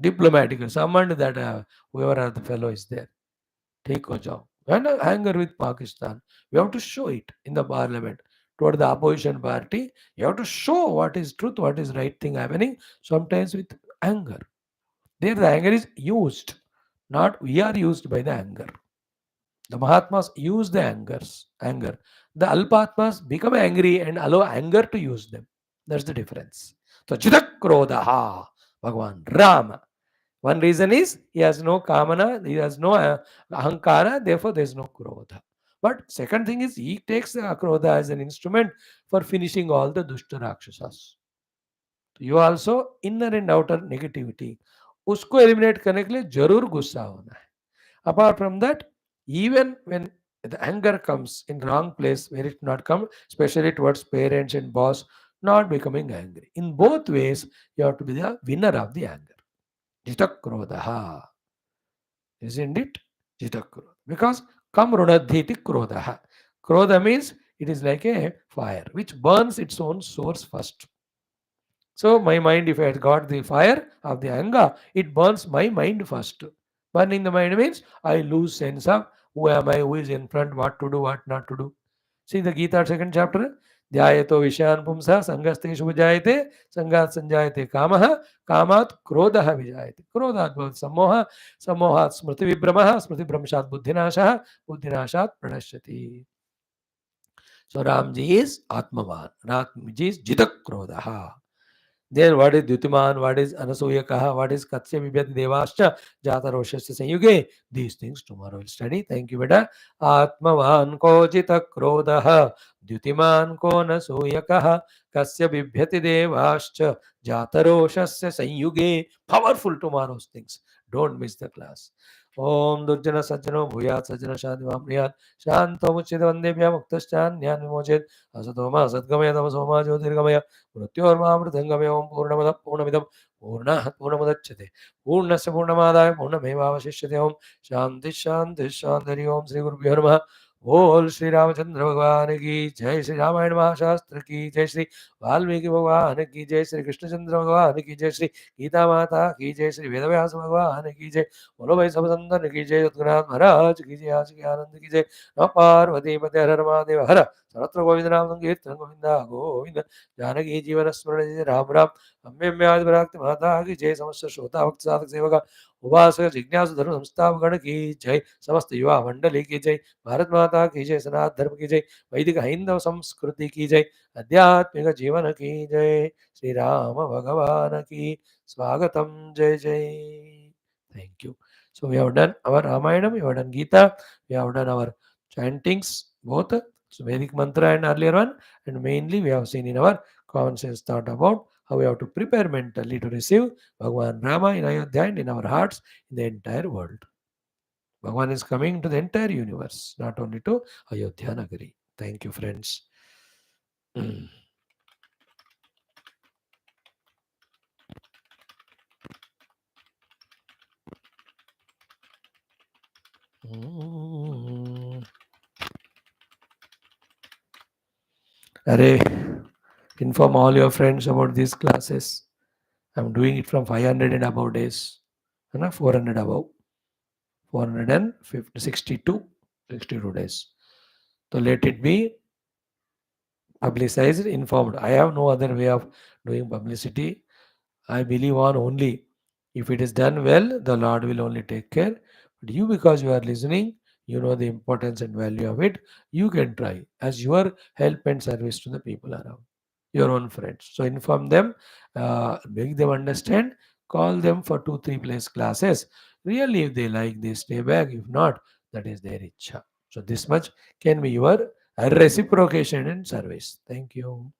Diplomatic, summoned that whoever the fellow is there, take a job. And anger with Pakistan, we have to show it in the parliament toward the opposition party. You have to show what is truth, what is right thing happening, sometimes with anger. There, the anger is used, not we are used by the anger. The Mahatmas use the anger. The Alpatmas become angry and allow anger to use them. That's the difference. So Chitak Krodha, Bhagavan Rama. One reason is he has no kamana, he has no ahankara, therefore there is no krodha. But second thing is he takes the krodha as an instrument for finishing all the dushta rakshasas. You also inner and outer negativity, उसको eliminate करने के लिए जरूर गुस्सा होना है. Apart from that, even when the anger comes in wrong place where it not come, especially towards parents and boss, not becoming angry. In both ways, you have to be the winner of the anger. Jitakrodha. Isn't it? Jitakrodha. Because kam runadhiti krodha. Krodha means it is like a fire which burns its own source first. So my mind, if I had got the fire of the anger, it burns my mind first. Burning the mind means I lose sense of who am I, who is in front, what to do, what not to do. See the Gita second chapter. ध्यायतो विषयान् पुंसः संगस्तेषु विजायते संगात् संजायते कामः कामात् क्रोधः विजायते क्रोधात् भवति सम्मोहः सम्मोहात् स्मृतिविभ्रमः स्मृतिभ्रंशात् बुद्धिनाशः बुद्धिनाशात् प्रणश्यति. So Ramji is Atmavan. Ramji is Jitakrodha. Then what is Dyutiman, what is Anasuyakaha, what is Katsya Vibhyati Devascha, Jata Roshasya Sanyuge? These things tomorrow we'll study. Thank you, Beta. Atmavan ko jita krodaha, Dyutiman ko Nasuyakaha, Kasya Vibhyati Devascha, Jata Roshasya Sanyuge. Powerful tomorrow's things. Don't miss the class. ओम दुर्जन सज्जनो भूयात् सज्जन शांतिमाप्नुयात् शांतो मुच्यते वन्देभ्यः मुक्तश्चान्यान् विमोचयेत् असतो मा सद्गमय तमसो मा ज्योतिर्गमय मृत्योर्मामृतङ्गमय ओम पूर्णमदः पूर्णमिदं पूर्णात् पूर्णमुदच्यते पूर्णस्य पूर्णमादाय पूर्णमेवावशिष्यते ओम शांति शांति शांति हरि ओम श्री गुरुभ्यो नमः. बोल श्री रामचंद्र भगवान की जय, श्री रामायण महाशास्त्र की जय, श्री वाल्मीकि भगवान की जय, श्री कृष्णचंद्र भगवान की जय, श्री गीता माता की जय, श्री वेदव्यास भगवान की जय. बोलो भाई सब संतन की जय, सद्गुरुनाथ महाराज की जय, आज के आनंद की जय. नमः पार्वती पते हर हर महादेव हर. सर्वत्र गोविंद नाम संकीर्तन गोविंदा गोविंद. जानकी जीवन स्मरण जय राम राम. अम्बे अम्बे आदि भक्ति माता की जय. समस्त श्रोता भक्त साधक सेवक उपासक जिज्ञासु धर्म संस्थापक गण की जय. समस्त युवा मंडली की जय. भारत माता की जय. सनातन धर्म की जय. वैदिक हिंदव संस्कृति की जय. आध्यात्मिक जीवन की जय. श्री राम भगवान की स्वागतम. जय जय. Thank you. So we have done our Ramayana, we have done Gita, we have done our chantings, both so Vedic mantra and earlier one, and mainly we have seen in our common sense thought about how we have to prepare mentally to receive Bhagavan Rama in Ayodhya and in our hearts in the entire world. Bhagavan is coming to the entire universe, not only to Ayodhya Nagari. Thank you, friends. Array, inform all your friends about these classes. I'm doing it from 500 and above days. 400 above. 462 days. So let it be publicized, informed. I have no other way of doing publicity. I believe on only if it is done well, the Lord will only take care. But you, because you are listening, you know the importance and value of it. You can try as your help and service to the people around, your own friends. So inform them, make them understand, call them for 2-3 place classes. Really, if they like, they stay back. If not, that is their ichha. So this much can be your reciprocation and service. Thank you.